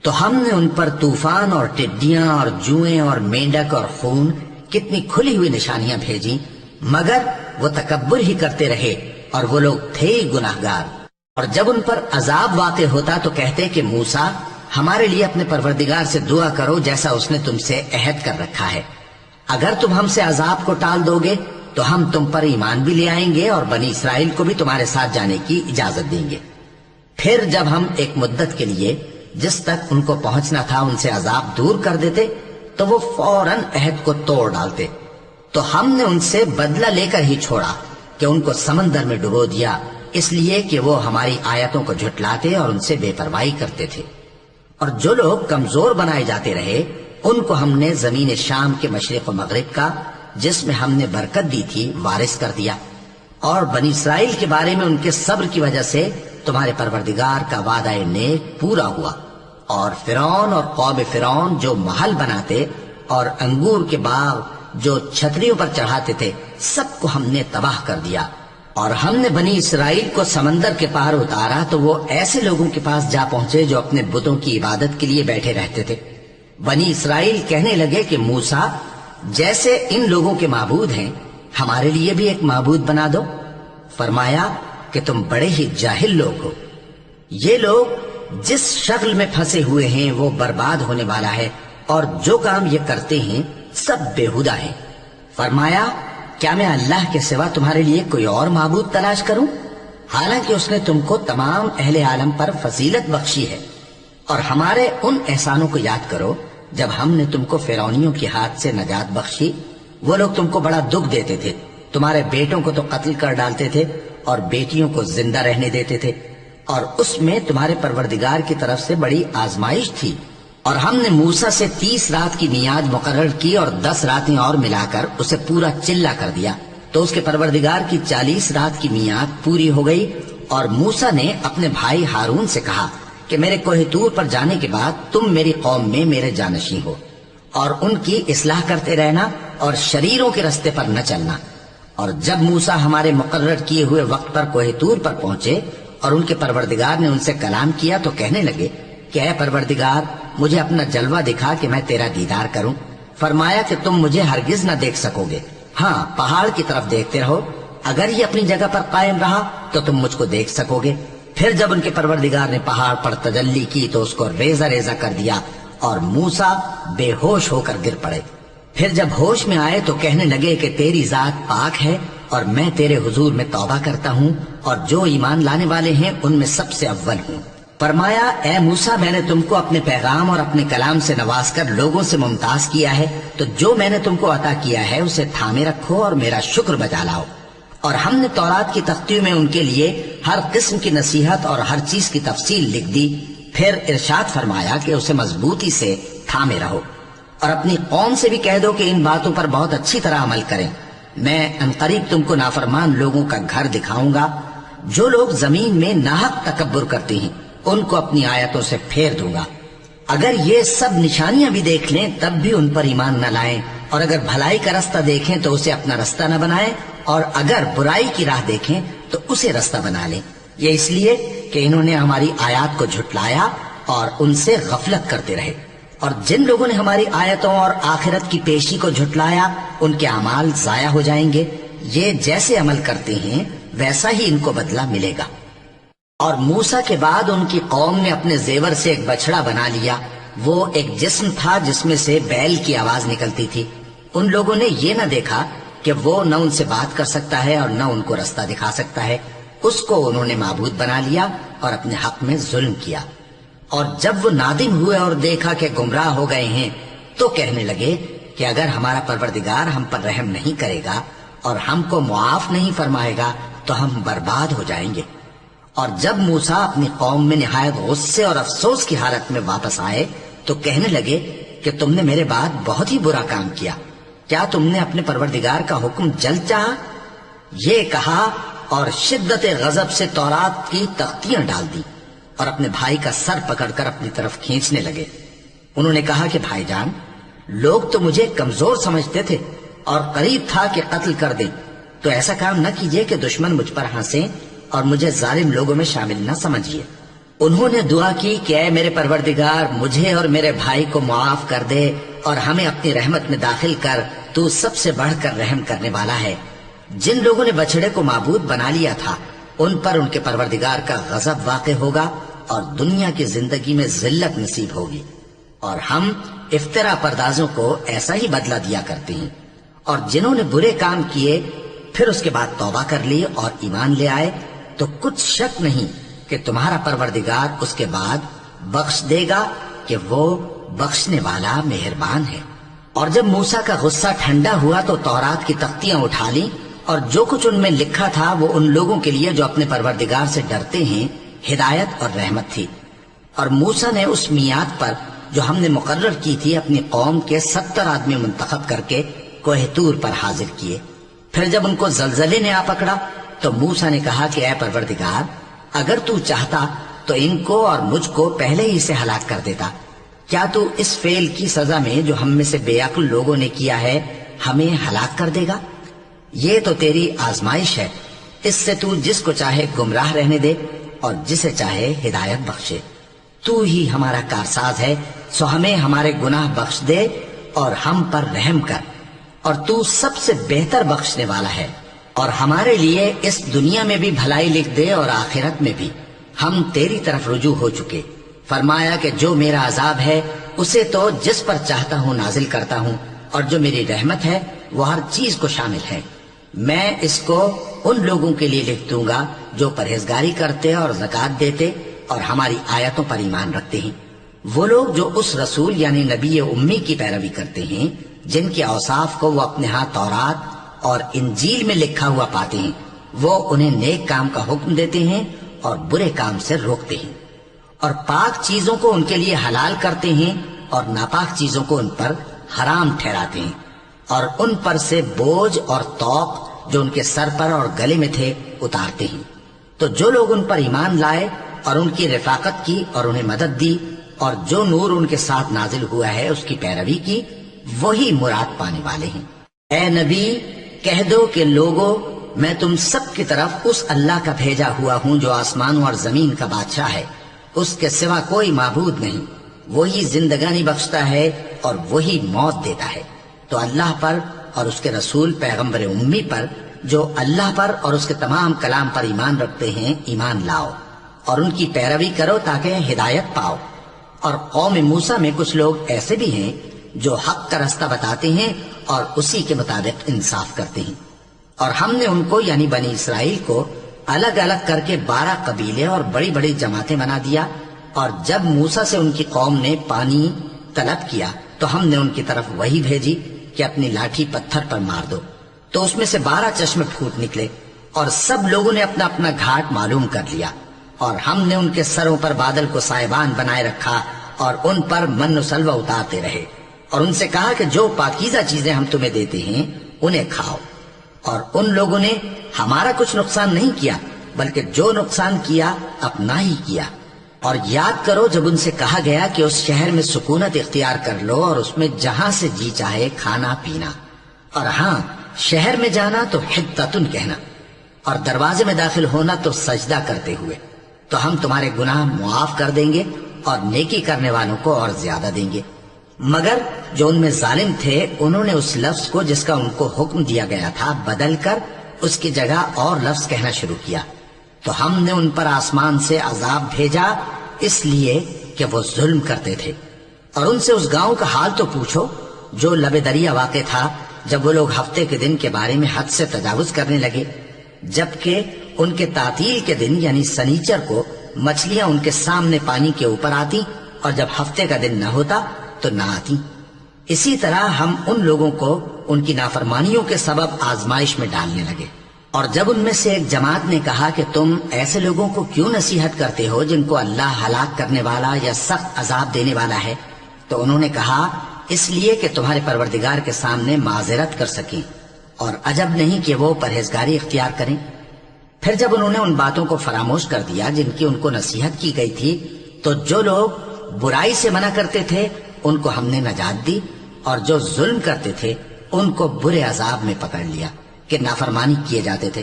تو ہم نے ان پر طوفان اور ٹڈیاں اور جوئیں اور مینڈک اور خون کتنی کھلی ہوئی نشانیاں بھیجی، مگر وہ تکبر ہی کرتے رہے اور وہ لوگ تھے گناہگار۔ اور جب ان پر عذاب واقع ہوتا تو کہتے کہ موسیٰ ہمارے لیے اپنے پروردگار سے دعا کرو جیسا اس نے تم سے عہد کر رکھا ہے، اگر تم ہم سے عذاب کو ٹال دو گے تو ہم تم پر ایمان بھی لے آئیں گے اور بنی اسرائیل کو بھی تمہارے ساتھ جانے کی اجازت دیں گے۔ پھر جب ہم ایک مدت کے لیے جس تک ان کو پہنچنا تھا ان سے عذاب دور کر دیتے تو وہ فوراً عہد کو توڑ ڈالتے، تو ہم نے ان سے بدلہ لے کر ہی چھوڑا کہ ان کو سمندر میں ڈبو دیا، اس لیے کہ وہ ہماری آیتوں کو جھٹلاتے اور ان سے بے پرواہی کرتے تھے۔ اور جو لوگ کمزور بنائے جاتے رہے ان کو ہم نے زمین شام کے مشرق و مغرب کا جس میں ہم نے برکت دی تھی وارث کر دیا۔ اور بنی اسرائیل کے بارے میں ان کے صبر کی وجہ سے تمہارے پروردگار کا وعدہ نیک پورا ہوا۔ اور فرعون اور قوم فرعون جو محل بناتے اور انگور کے باغ جو چھتریوں پر چڑھاتے تھے سب کو ہم نے تباہ کر دیا۔ اور ہم نے بنی اسرائیل کو سمندر کے پار اتارا تو وہ ایسے لوگوں کے پاس جا پہنچے جو اپنے بتوں کی عبادت کے لیے بیٹھے رہتے تھے۔ بنی اسرائیل کہنے لگے کہ موسیٰ جیسے ان لوگوں کے معبود ہیں ہمارے لیے بھی ایک معبود بنا دو۔ فرمایا کہ تم بڑے ہی جاہل لوگ ہو، یہ لوگ جس شغل میں پھنسے ہوئے ہیں وہ برباد ہونے والا ہے، اور جو کام یہ کرتے ہیں سب بےہودہ ہیں۔ فرمایا کیا میں اللہ کے سوا تمہارے لیے کوئی اور معبود تلاش کروں، حالانکہ اس نے تم کو تمام اہل عالم پر فضیلت بخشی ہے۔ اور ہمارے ان احسانوں کو یاد کرو جب ہم نے تم کو فرعونیوں کے ہاتھ سے نجات بخشی؟ وہ لوگ تم کو بڑا دکھ دیتے تھے، تمہارے بیٹوں کو تو قتل کر ڈالتے تھے اور بیٹیوں کو زندہ رہنے دیتے تھے، اور اس میں تمہارے پروردگار کی طرف سے بڑی آزمائش تھی۔ اور ہم نے موسیٰ سے 30 رات کی میعاد مقرر کی اور 10 راتیں اور ملا کر اسے پورا چلا کر دیا، تو اس کے پروردگار کی 40 رات کی میعاد پوری ہو گئی۔ اور موسیٰ نے اپنے بھائی ہارون سے کہا کہ میرے کوہ طور پر جانے کے بعد تم میری قوم میں میرے جانشین ہو، اور ان کی اصلاح کرتے رہنا اور شریروں کے رستے پر نہ چلنا۔ اور جب موسیٰ ہمارے مقرر کیے ہوئے وقت پر کوہ طور پر پہنچے اور ان کے پروردگار نے ان سے کلام کیا تو کہنے لگے کہ اے پروردگار، مجھے اپنا جلوہ دکھا کہ میں تیرا دیدار کروں۔ فرمایا کہ تم مجھے ہرگز نہ دیکھ سکو گے، ہاں پہاڑ کی طرف دیکھتے رہو، اگر یہ اپنی جگہ پر قائم رہا تو تم مجھ کو دیکھ سکو گے۔ پھر جب ان کے پروردگار نے پہاڑ پر تجلی کی تو اس کو ریزہ ریزہ کر دیا اور موسیٰ بے ہوش ہو کر گر پڑے۔ پھر جب ہوش میں آئے تو کہنے لگے کہ تیری ذات پاک ہے اور میں تیرے حضور میں توبہ کرتا ہوں اور جو ایمان لانے والے ہیں ان میں سب سے اول ہوں۔ فرمایا اے موسیٰ، میں نے تم کو اپنے پیغام اور اپنے کلام سے نواز کر لوگوں سے ممتاز کیا ہے، تو جو میں نے تم کو عطا کیا ہے اسے تھامے رکھو اور میرا شکر بجا لاؤ۔ اور ہم نے تورات کی تختیوں میں ان کے لیے ہر قسم کی نصیحت اور ہر چیز کی تفصیل لکھ دی۔ پھر ارشاد فرمایا کہ اسے مضبوطی سے تھامے رہو اور اپنی قوم سے بھی کہہ دو کہ ان باتوں پر بہت اچھی طرح عمل کریں۔ میں عنقریب تم کو نافرمان لوگوں کا گھر دکھاؤں گا۔ جو لوگ زمین میں ناحق تکبر کرتے ہیں ان کو اپنی آیتوں سے پھیر دوں گا۔ اگر یہ سب نشانیاں بھی دیکھ لیں تب بھی ان پر ایمان نہ لائیں، اور اگر بھلائی کا رستہ دیکھیں تو اسے اپنا رستہ نہ بنائیں، اور اگر برائی کی راہ دیکھیں تو اسے رستہ بنا لیں۔ یہ اس لیے کہ انہوں نے ہماری آیات کو جھٹلایا اور ان سے غفلت کرتے رہے۔ اور جن لوگوں نے ہماری آیتوں اور آخرت کی پیشی کو جھٹلایا ان کے اعمال ضائع ہو جائیں گے۔ یہ جیسے عمل کرتے ہیں ویسا ہی ان کو بدلہ ملے گا۔ اور موسیٰ کے بعد ان کی قوم نے اپنے زیور سے ایک بچڑا بنا لیا۔ وہ ایک جسم تھا جس میں سے بیل کی آواز نکلتی تھی۔ ان لوگوں نے یہ نہ دیکھا کہ وہ نہ ان سے بات کر سکتا ہے اور نہ ان کو رستہ دکھا سکتا ہے، اس کو انہوں نے معبود بنا لیا اور اپنے حق میں ظلم کیا۔ اور جب وہ نادم ہوئے اور دیکھا کہ گمراہ ہو گئے ہیں تو کہنے لگے کہ اگر ہمارا پروردگار ہم پر رحم نہیں کرے گا اور ہم کو معاف نہیں فرمائے گا تو ہم برباد ہو جائیں گے۔ اور جب موسیٰ اپنی قوم میں نہایت غصے اور افسوس کی حالت میں واپس آئے تو کہنے لگے کہ تم نے میرے بعد بہت ہی برا کام کیا، کیا تم نے اپنے پروردگار کا حکم جلد چاہا؟ یہ کہا اور شدت غضب سے تورات کی تختیاں ڈال دی اور اپنے بھائی کا سر پکڑ کر اپنی طرف کھینچنے لگے۔ انہوں نے کہا کہ بھائی جان، لوگ تو مجھے کمزور سمجھتے تھے اور قریب تھا کہ قتل کر دیں، تو ایسا کام نہ کیجیے کہ دشمن مجھ پر ہنسیں اور مجھے ظالم لوگوں میں شامل نہ سمجھیے۔ انہوں نے دعا کی کہ اے میرے پروردگار، مجھے اور میرے بھائی کو معاف کر دے اور ہمیں اپنی رحمت میں داخل کر، تو سب سے بڑھ کر رحم کرنے والا ہے۔ جن لوگوں نے بچڑے کو معبود بنا لیا تھا ان پر ان کے پروردگار کا غضب واقع ہوگا اور دنیا کی زندگی میں ذلت نصیب ہوگی، اور ہم افترا پردازوں کو ایسا ہی بدلہ دیا کرتے ہیں۔ اور جنہوں نے برے کام کیے پھر اس کے بعد توبہ کر لی اور ایمان لے آئے تو کچھ شک نہیں کہ تمہارا پروردگار اس کے بعد بخش دے گا کہ وہ بخشنے والا مہربان ہے۔ اور جب موسیٰ کا غصہ ٹھنڈا ہوا تو تورات کی تختیاں اٹھا لی، اور جو کچھ ان میں لکھا تھا وہ ان لوگوں کے لیے جو اپنے پروردگار سے ڈرتے ہیں ہدایت اور رحمت تھی۔ اور موسیٰ نے اس میعاد پر جو ہم نے مقرر کی تھی اپنی قوم کے 70 آدمی منتخب کر کے کوہ طور پر حاضر کیے۔ پھر جب ان کو زلزلے نے آ پکڑا تو موسیٰ نے کہا کہ اے پروردگار، اگر تو چاہتا تو ان کو اور مجھ کو پہلے ہی سے ہلاک کر دیتا۔ کیا تو اس فعل کی سزا میں جو ہم میں سے بے عقل لوگوں نے کیا ہے ہمیں ہلاک کر دے گا؟ یہ تو تیری آزمائش ہے، اس سے تو جس کو چاہے گمراہ رہنے دے اور جسے چاہے ہدایت بخشے۔ تو ہی ہمارا کارساز ہے، سو ہمیں ہمارے گناہ بخش دے اور ہم پر رحم کر، اور تو سب سے بہتر بخشنے والا ہے۔ اور ہمارے لیے اس دنیا میں بھی بھلائی لکھ دے اور آخرت میں بھی، ہم تیری طرف رجوع ہو چکے۔ فرمایا کہ جو میرا عذاب ہے اسے تو جس پر چاہتا ہوں نازل کرتا ہوں، اور جو میری رحمت ہے وہ ہر چیز کو شامل ہے۔ میں اس کو ان لوگوں کے لیے لکھ دوں گا جو پرہیزگاری کرتے اور زکوٰۃ دیتے اور ہماری آیتوں پر ایمان رکھتے ہیں۔ وہ لوگ جو اس رسول یعنی نبی امی کی پیروی کرتے ہیں جن کے اوصاف کو وہ اپنے ہاں تورات اور انجیل میں لکھا ہوا پاتے ہیں، وہ انہیں نیک کام کا حکم دیتے ہیں اور برے کام سے روکتے ہیں، اور پاک چیزوں کو ان کے لیے حلال کرتے ہیں اور ناپاک چیزوں کو ان پر حرام ٹھہراتے ہیں، اور ان پر سے بوجھ اور طوق جو ان کے سر پر اور گلے میں تھے اتارتے ہیں۔ تو جو لوگ ان پر ایمان لائے اور ان کی رفاقت کی اور انہیں مدد دی اور جو نور ان کے ساتھ نازل ہوا ہے اس کی پیروی کی، وہی مراد پانے والے ہیں۔ اے نبی کہہ دو کہ لوگو، میں تم سب کی طرف اس اللہ کا بھیجا ہوا ہوں جو آسمانوں اور زمین کا بادشاہ ہے، اس کے سوا کوئی معبود نہیں، وہی زندگانی بخشتا ہے اور وہی موت دیتا ہے۔ تو اللہ پر اور اس کے رسول پیغمبر امی پر جو اللہ پر اور اس کے تمام کلام پر ایمان رکھتے ہیں ایمان لاؤ اور ان کی پیروی کرو تاکہ ہدایت پاؤ۔ اور قوم موسیٰ میں کچھ لوگ ایسے بھی ہیں جو حق کا رستہ بتاتے ہیں اور اسی کے مطابق انصاف کرتے ہیں، اور ہم نے ان کو یعنی بنی اسرائیل کو الگ الگ کر کے 12 قبیلے اور بڑی بڑی جماعتیں بنا دیا، اور جب موسیٰ سے ان کی قوم نے پانی طلب کیا تو ہم نے ان کی طرف وہی بھیجی کہ اپنی لاٹھی پتھر پر مار دو، تو اس میں سے 12 چشمے پھوٹ نکلے، اور سب لوگوں نے اپنا اپنا گھاٹ معلوم کر لیا، اور ہم نے ان کے سروں پر بادل کو سائبان بنائے رکھا اور ان پر من و سلوہ اتارتے رہے، اور ان سے کہا کہ جو پاکیزہ چیزیں ہم تمہیں دیتے ہیں انہیں کھاؤ، اور ان لوگوں نے ہمارا کچھ نقصان نہیں کیا بلکہ جو نقصان کیا اپنا ہی کیا۔ اور یاد کرو جب ان سے کہا گیا کہ اس شہر میں سکونت اختیار کر لو اور اس میں جہاں سے جی چاہے کھانا پینا، اور ہاں شہر میں جانا تو حطۃ کہنا، اور دروازے میں داخل ہونا تو سجدہ کرتے ہوئے، تو ہم تمہارے گناہ معاف کر دیں گے اور نیکی کرنے والوں کو اور زیادہ دیں گے۔ مگر جو ان میں ظالم تھے انہوں نے اس لفظ کو جس کا ان کو حکم دیا گیا تھا بدل کر اس کی جگہ اور لفظ کہنا شروع کیا، تو ہم نے ان پر آسمان سے عذاب بھیجا اس لیے کہ وہ ظلم کرتے تھے۔ اور ان سے اس گاؤں کا حال تو پوچھو جو لب دریا واقع تھا، جب وہ لوگ ہفتے کے دن کے بارے میں حد سے تجاوز کرنے لگے، جبکہ ان کے تعطیل کے دن یعنی سنیچر کو مچھلیاں ان کے سامنے پانی کے اوپر آتی اور جب ہفتے کا دن نہ ہوتا تو نہ آتی۔ اسی طرح ہم ان لوگوں کو ان کی نافرمانیوں کے سبب آزمائش میں ڈالنے لگے۔ اور جب ان میں سے ایک جماعت نے کہا کہ تم ایسے لوگوں کو کیوں نصیحت کرتے ہو جن کو اللہ ہلاک کرنے والا یا سخت عذاب دینے والا ہے، تو انہوں نے کہا اس لیے کہ تمہارے پروردگار کے سامنے معذرت کر سکیں، اور عجب نہیں کہ وہ پرہیزگاری اختیار کریں۔ پھر جب انہوں نے ان باتوں کو فراموش کر دیا جن کی ان کو نصیحت کی گئی تھی، تو جو لوگ برائی سے منع کرتے تھے ان کو ہم نے نجات دی، اور جو ظلم کرتے تھے ان کو برے عذاب میں پکڑ لیا کہ نافرمانی کیے جاتے تھے۔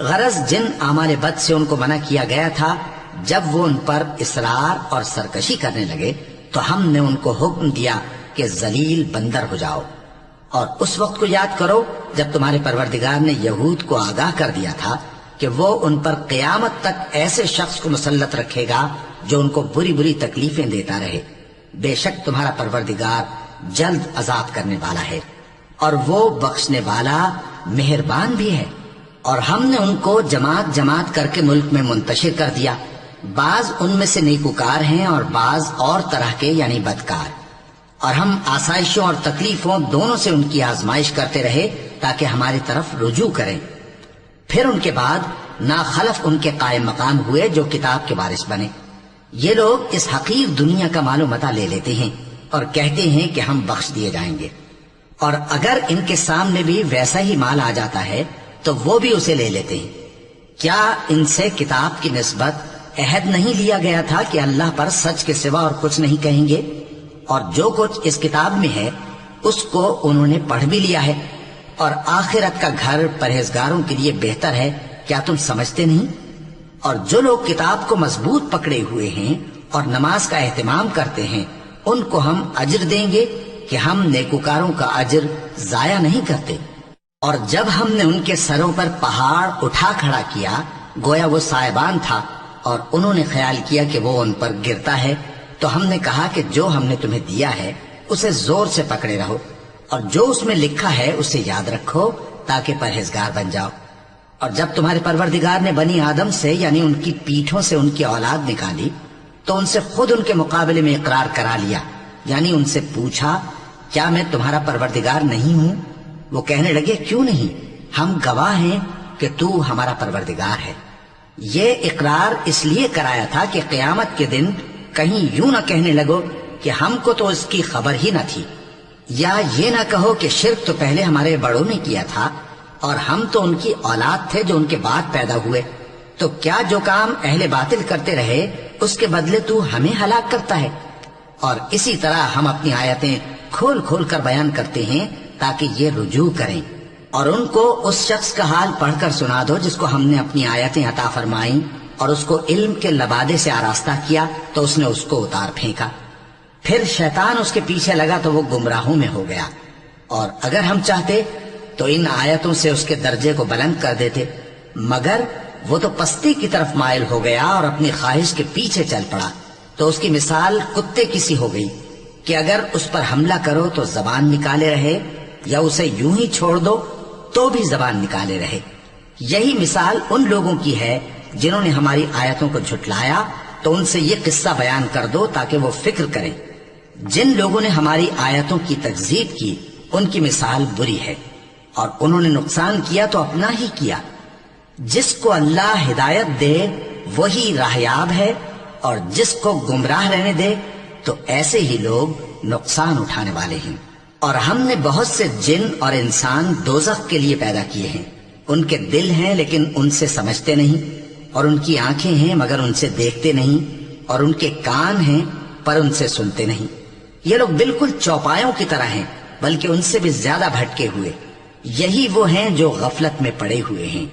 غرض جن اعمال بد سے ان کو منع کیا گیا تھا، جب وہ ان پر اصرار اور سرکشی کرنے لگے تو ہم نے ان کو حکم دیا کہ ذلیل بندر ہو جاؤ۔ اور اس وقت کو یاد کرو جب تمہارے پروردگار نے یہود کو آگاہ کر دیا تھا کہ وہ ان پر قیامت تک ایسے شخص کو مسلط رکھے گا جو ان کو بری بری تکلیفیں دیتا رہے۔ بے شک تمہارا پروردگار جلد عذاب کرنے والا ہے اور وہ بخشنے والا مہربان بھی ہے۔ اور ہم نے ان کو جماعت جماعت کر کے ملک میں منتشر کر دیا، بعض ان میں سے نیکوکار ہیں اور بعض اور طرح کے یعنی بدکار، اور ہم آسائشوں اور تکلیفوں دونوں سے ان کی آزمائش کرتے رہے تاکہ ہماری طرف رجوع کریں۔ پھر ان کے بعد ناخلف ان کے قائم مقام ہوئے جو کتاب کے وارث بنے۔ یہ لوگ اس حقیر دنیا کا مال و متاع لے لیتے ہیں اور کہتے ہیں کہ ہم بخش دیے جائیں گے، اور اگر ان کے سامنے بھی ویسا ہی مال آ جاتا ہے تو وہ بھی اسے لے لیتے ہیں۔ کیا ان سے کتاب کی نسبت عہد نہیں لیا گیا تھا کہ اللہ پر سچ کے سوا اور کچھ نہیں کہیں گے؟ اور جو کچھ اس کتاب میں ہے اس کو انہوں نے پڑھ بھی لیا ہے، اور آخرت کا گھر پرہیزگاروں کے لیے بہتر ہے، کیا تم سمجھتے نہیں؟ اور جو لوگ کتاب کو مضبوط پکڑے ہوئے ہیں اور نماز کا اہتمام کرتے ہیں ان کو ہم اجر دیں گے کہ ہم نیکوکاروں کا اجر ضائع نہیں کرتے۔ اور جب ہم نے ان کے سروں پر پہاڑ اٹھا کھڑا کیا گویا وہ سائبان تھا، اور انہوں نے خیال کیا کہ وہ ان پر گرتا ہے، تو ہم نے کہا کہ جو ہم نے تمہیں دیا ہے اسے زور سے پکڑے رہو، اور جو اس میں لکھا ہے اسے یاد رکھو تاکہ پرہیزگار بن جاؤ۔ اور جب تمہارے پروردگار نے بنی آدم سے یعنی ان کی پیٹھوں سے ان کی اولاد نکالی تو ان سے خود ان کے مقابلے میں اقرار کرا لیا، یعنی ان سے پوچھا کیا میں تمہارا پروردگار نہیں ہوں؟ وہ کہنے لگے کیوں نہیں، ہم گواہ ہیں کہ تو ہمارا پروردگار ہے۔ یہ اقرار اس لیے کرایا تھا کہ قیامت کے دن کہیں یوں نہ کہنے لگو کہ ہم کو تو اس کی خبر ہی نہ تھی، یا یہ نہ کہو کہ شرک تو پہلے ہمارے بڑوں نے کیا تھا اور ہم تو ان کی اولاد تھے جو ان کے بعد پیدا ہوئے، تو کیا جو کام اہل باطل کرتے رہے اس کے بدلے تو ہمیں ہلاک کرتا ہے؟ اور اسی طرح ہم اپنی آیتیں کھول کھول کر بیان کرتے ہیں تاکہ یہ رجوع کریں، اور ان کو اس شخص کا حال پڑھ کر سنا دو جس کو ہم نے اپنی آیتیں عطا فرمائیں اور اس کو علم کے لبادے سے آراستہ کیا تو اس نے اس کو اتار پھینکا، پھر شیطان اس کے پیچھے لگا تو وہ گمراہوں میں ہو گیا، اور اگر ہم چاہتے تو ان آیتوں سے اس کے درجے کو بلند کر دیتے، مگر وہ تو پستی کی طرف مائل ہو گیا اور اپنی خواہش کے پیچھے چل پڑا، تو اس کی مثال کتے کی سی ہو گئی کہ اگر اس پر حملہ کرو تو زبان نکالے رہے، یا اسے یوں ہی چھوڑ دو تو بھی زبان نکالے رہے۔ یہی مثال ان لوگوں کی ہے جنہوں نے ہماری آیتوں کو جھٹلایا، تو ان سے یہ قصہ بیان کر دو تاکہ وہ فکر کریں۔ جن لوگوں نے ہماری آیتوں کی تکذیب کی ان کی مثال بری ہے، اور انہوں نے نقصان کیا تو اپنا ہی کیا۔ جس کو اللہ ہدایت دے وہی راہیاب ہے، اور جس کو گمراہ رہنے دے تو ایسے ہی لوگ نقصان اٹھانے والے ہیں۔ اور ہم نے بہت سے جن اور انسان دوزخ کے لیے پیدا کیے ہیں، ان کے دل ہیں لیکن ان سے سمجھتے نہیں، اور ان کی آنکھیں ہیں مگر ان سے دیکھتے نہیں، اور ان کے کان ہیں پر ان سے سنتے نہیں۔ یہ لوگ بالکل چوپایوں کی طرح ہیں، بلکہ ان سے بھی زیادہ بھٹکے ہوئے۔ یہی وہ ہیں جو غفلت میں پڑے ہوئے ہیں،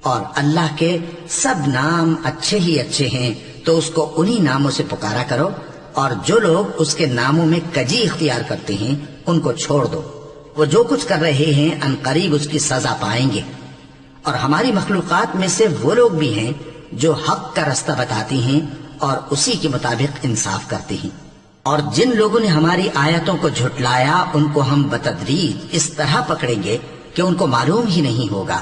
اور اللہ کے سب نام اچھے ہی اچھے ہیں، تو اس کو انہی ناموں سے پکارا کرو، اور جو لوگ اس کے ناموں میں کجی اختیار کرتے ہیں ان کو چھوڑ دو، وہ جو کچھ کر رہے ہیں عنقریب اس کی سزا پائیں گے۔ اور ہماری مخلوقات میں سے وہ لوگ بھی ہیں جو حق کا رستہ بتاتی ہیں اور اسی کے مطابق انصاف کرتے ہیں، اور جن لوگوں نے ہماری آیتوں کو جھٹلایا ان کو ہم بتدریج اس طرح پکڑیں گے کہ ان کو معلوم ہی نہیں ہوگا،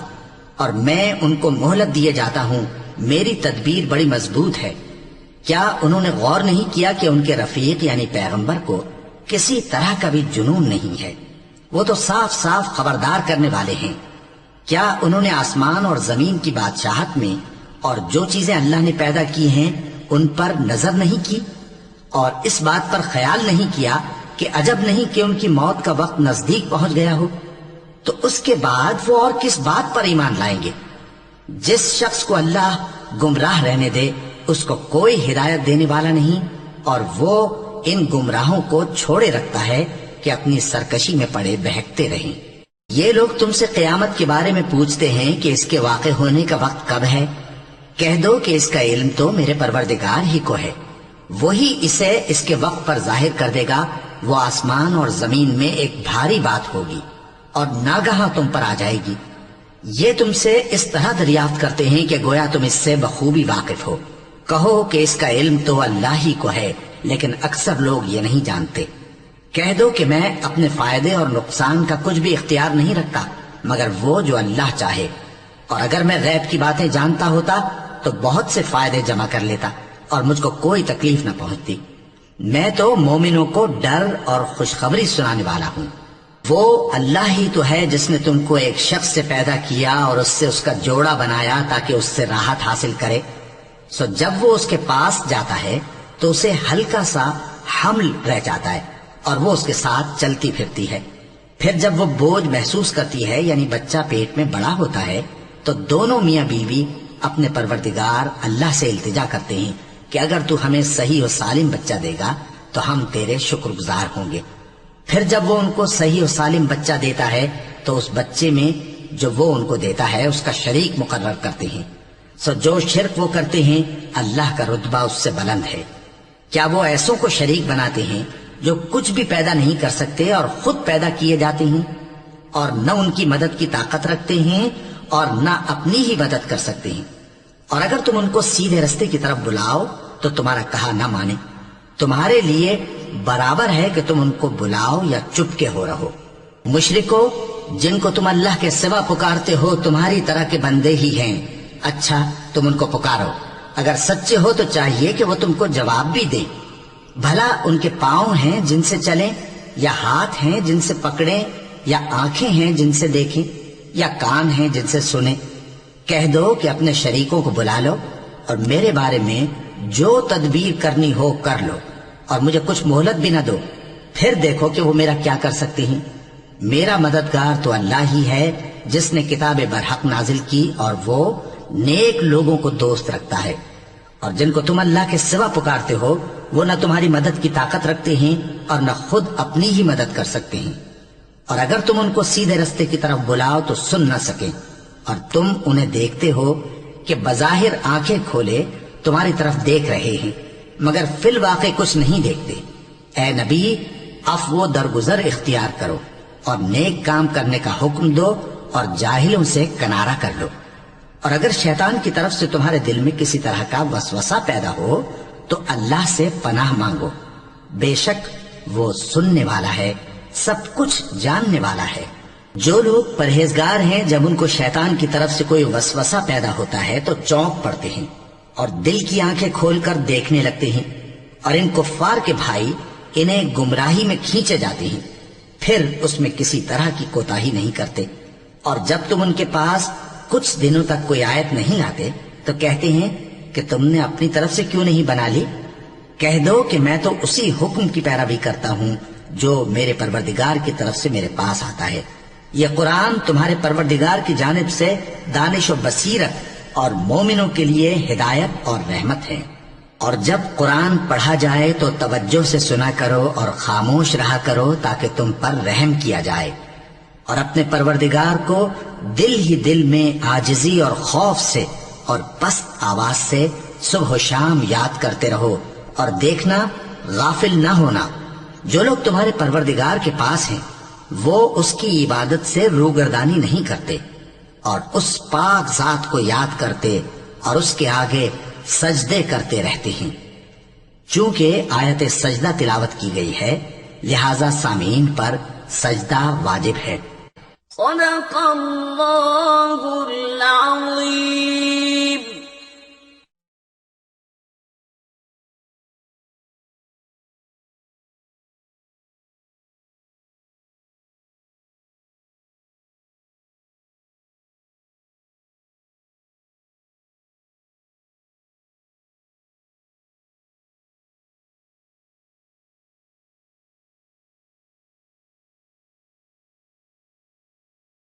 اور میں ان کو مہلت دیے جاتا ہوں، میری تدبیر بڑی مضبوط ہے۔ کیا انہوں نے غور نہیں کیا کہ ان کے رفیق یعنی پیغمبر کو کسی طرح کا بھی جنون نہیں ہے، وہ تو صاف صاف خبردار کرنے والے ہیں۔ کیا انہوں نے آسمان اور زمین کی بادشاہت میں اور جو چیزیں اللہ نے پیدا کی ہیں ان پر نظر نہیں کی، اور اس بات پر خیال نہیں کیا کہ عجب نہیں کہ ان کی موت کا وقت نزدیک پہنچ گیا ہو؟ تو اس کے بعد وہ اور کس بات پر ایمان لائیں گے؟ جس شخص کو اللہ گمراہ رہنے دے اس کو کوئی ہدایت دینے والا نہیں، اور وہ ان گمراہوں کو چھوڑے رکھتا ہے کہ اپنی سرکشی میں پڑے بہکتے رہیں۔ یہ لوگ تم سے قیامت کے بارے میں پوچھتے ہیں کہ اس کے واقع ہونے کا وقت کب ہے؟ کہہ دو کہ اس کا علم تو میرے پروردگار ہی کو ہے، وہی اسے اس کے وقت پر ظاہر کر دے گا۔ وہ آسمان اور زمین میں ایک بھاری بات ہوگی اور ناگہاں تم پر آ جائے گی۔ یہ تم سے اس طرح دریافت کرتے ہیں کہ گویا تم اس سے بخوبی واقف ہو۔ کہو کہ اس کا علم تو اللہ ہی کو ہے، لیکن اکثر لوگ یہ نہیں جانتے۔ کہہ دو کہ میں اپنے فائدے اور نقصان کا کچھ بھی اختیار نہیں رکھتا مگر وہ جو اللہ چاہے، اور اگر میں غیب کی باتیں جانتا ہوتا تو بہت سے فائدے جمع کر لیتا اور مجھ کو کوئی تکلیف نہ پہنچتی۔ میں تو مومنوں کو ڈر اور خوشخبری سنانے والا ہوں۔ وہ اللہ ہی تو ہے جس نے تم کو ایک شخص سے پیدا کیا اور اس سے اس کا جوڑا بنایا تاکہ اس سے راحت حاصل کرے، سو جب وہ اس کے پاس جاتا ہے تو اسے ہلکا سا حمل رہ جاتا ہے اور وہ اس کے ساتھ چلتی پھرتی ہے۔ پھر جب وہ بوجھ محسوس کرتی ہے یعنی بچہ پیٹ میں بڑا ہوتا ہے تو دونوں میاں بیوی اپنے پروردگار اللہ سے التجا کرتے ہیں کہ اگر تو ہمیں صحیح و سالم بچہ دے گا تو ہم تیرے شکر گزار ہوں گے۔ پھر جب وہ ان کو صحیح و سالم بچہ دیتا ہے تو اس بچے میں جو وہ ان کو دیتا ہے اس کا شریک مقرر کرتے ہیں، سو جو شرک وہ کرتے ہیں اللہ کا رتبہ اس سے بلند ہے۔ کیا وہ ایسوں کو شریک بناتے ہیں جو کچھ بھی پیدا نہیں کر سکتے اور خود پیدا کیے جاتے ہیں، اور نہ ان کی مدد کی طاقت رکھتے ہیں اور نہ اپنی ہی مدد کر سکتے ہیں؟ اور اگر تم ان کو سیدھے رستے کی طرف بلاؤ تو تمہارا کہا نہ مانے، تمہارے لیے برابر ہے کہ تم ان کو بلاؤ یا چپ کے ہو رہو۔ مشرکو جن کو تم اللہ کے سوا پکارتے ہو تمہاری طرح کے بندے ہی ہیں، اچھا تم ان کو پکارو، اگر سچے ہو تو چاہیے کہ وہ تم کو جواب بھی دیں۔ بھلا ان کے پاؤں ہیں جن سے چلیں، یا ہاتھ ہیں جن سے پکڑیں، یا آنکھیں ہیں جن سے دیکھیں، یا کان ہیں جن سے سنیں؟ کہہ دو کہ اپنے شریکوں کو بلا لو اور میرے بارے میں جو تدبیر کرنی ہو کر لو، اور مجھے کچھ مہلت بھی نہ دو، پھر دیکھو کہ وہ میرا کیا کر سکتے ہیں۔ میرا مددگار تو اللہ ہی ہے جس نے کتاب برحق نازل کی، اور وہ نیک لوگوں کو دوست رکھتا ہے۔ اور جن کو تم اللہ کے سوا پکارتے ہو وہ نہ تمہاری مدد کی طاقت رکھتے ہیں اور نہ خود اپنی ہی مدد کر سکتے ہیں، اور اگر تم ان کو سیدھے رستے کی طرف بلاؤ تو سن نہ سکیں، اور تم انہیں دیکھتے ہو کہ بظاہر آنکھیں کھولے تمہاری طرف دیکھ رہے ہیں مگر فی الواقع کچھ نہیں دیکھتے۔ اے نبی، عفو و درگزر اختیار کرو اور نیک کام کرنے کا حکم دو اور جاہلوں سے کنارہ کر لو۔ اور اگر شیطان کی طرف سے تمہارے دل میں کسی طرح کا وسوسہ پیدا ہو تو اللہ سے پناہ مانگو، بے شک وہ سننے والا ہے، سب کچھ جاننے والا ہے۔ جو لوگ پرہیزگار ہیں جب ان کو شیطان کی طرف سے کوئی وسوسہ پیدا ہوتا ہے تو چونک پڑتے ہیں اور دل کی آنکھیں کھول کر دیکھنے لگتے ہیں، اور ان کفار کے بھائی انہیں گمراہی میں کھینچے جاتے ہیں، پھر اس میں کسی طرح کی کوتاہی نہیں کرتے۔ اور جب تم ان کے پاس کچھ دنوں تک کوئی آیت نہیں لاتے تو کہتے ہیں کہ تم نے اپنی طرف سے کیوں نہیں بنا لی؟ کہہ دو کہ میں تو اسی حکم کی پیروی کرتا ہوں جو میرے پروردگار کی طرف سے میرے پاس آتا ہے۔ یہ قرآن تمہارے پروردگار کی جانب سے دانش و بصیرت اور مومنوں کے لیے ہدایت اور رحمت ہے۔ اور جب قرآن پڑھا جائے تو توجہ سے سنا کرو اور خاموش رہا کرو تاکہ تم پر رحم کیا جائے، اور اپنے پروردگار کو دل ہی دل میں عاجزی اور خوف سے اور پست آواز سے صبح و شام یاد کرتے رہو، اور دیکھنا غافل نہ ہونا۔ جو لوگ تمہارے پروردگار کے پاس ہیں وہ اس کی عبادت سے روگردانی نہیں کرتے، اور اس پاک ذات کو یاد کرتے اور اس کے آگے سجدے کرتے رہتے ہیں۔ چونکہ آیت سجدہ تلاوت کی گئی ہے لہذا سامعین پر سجدہ واجب ہے۔ صدق اللہ العظیم۔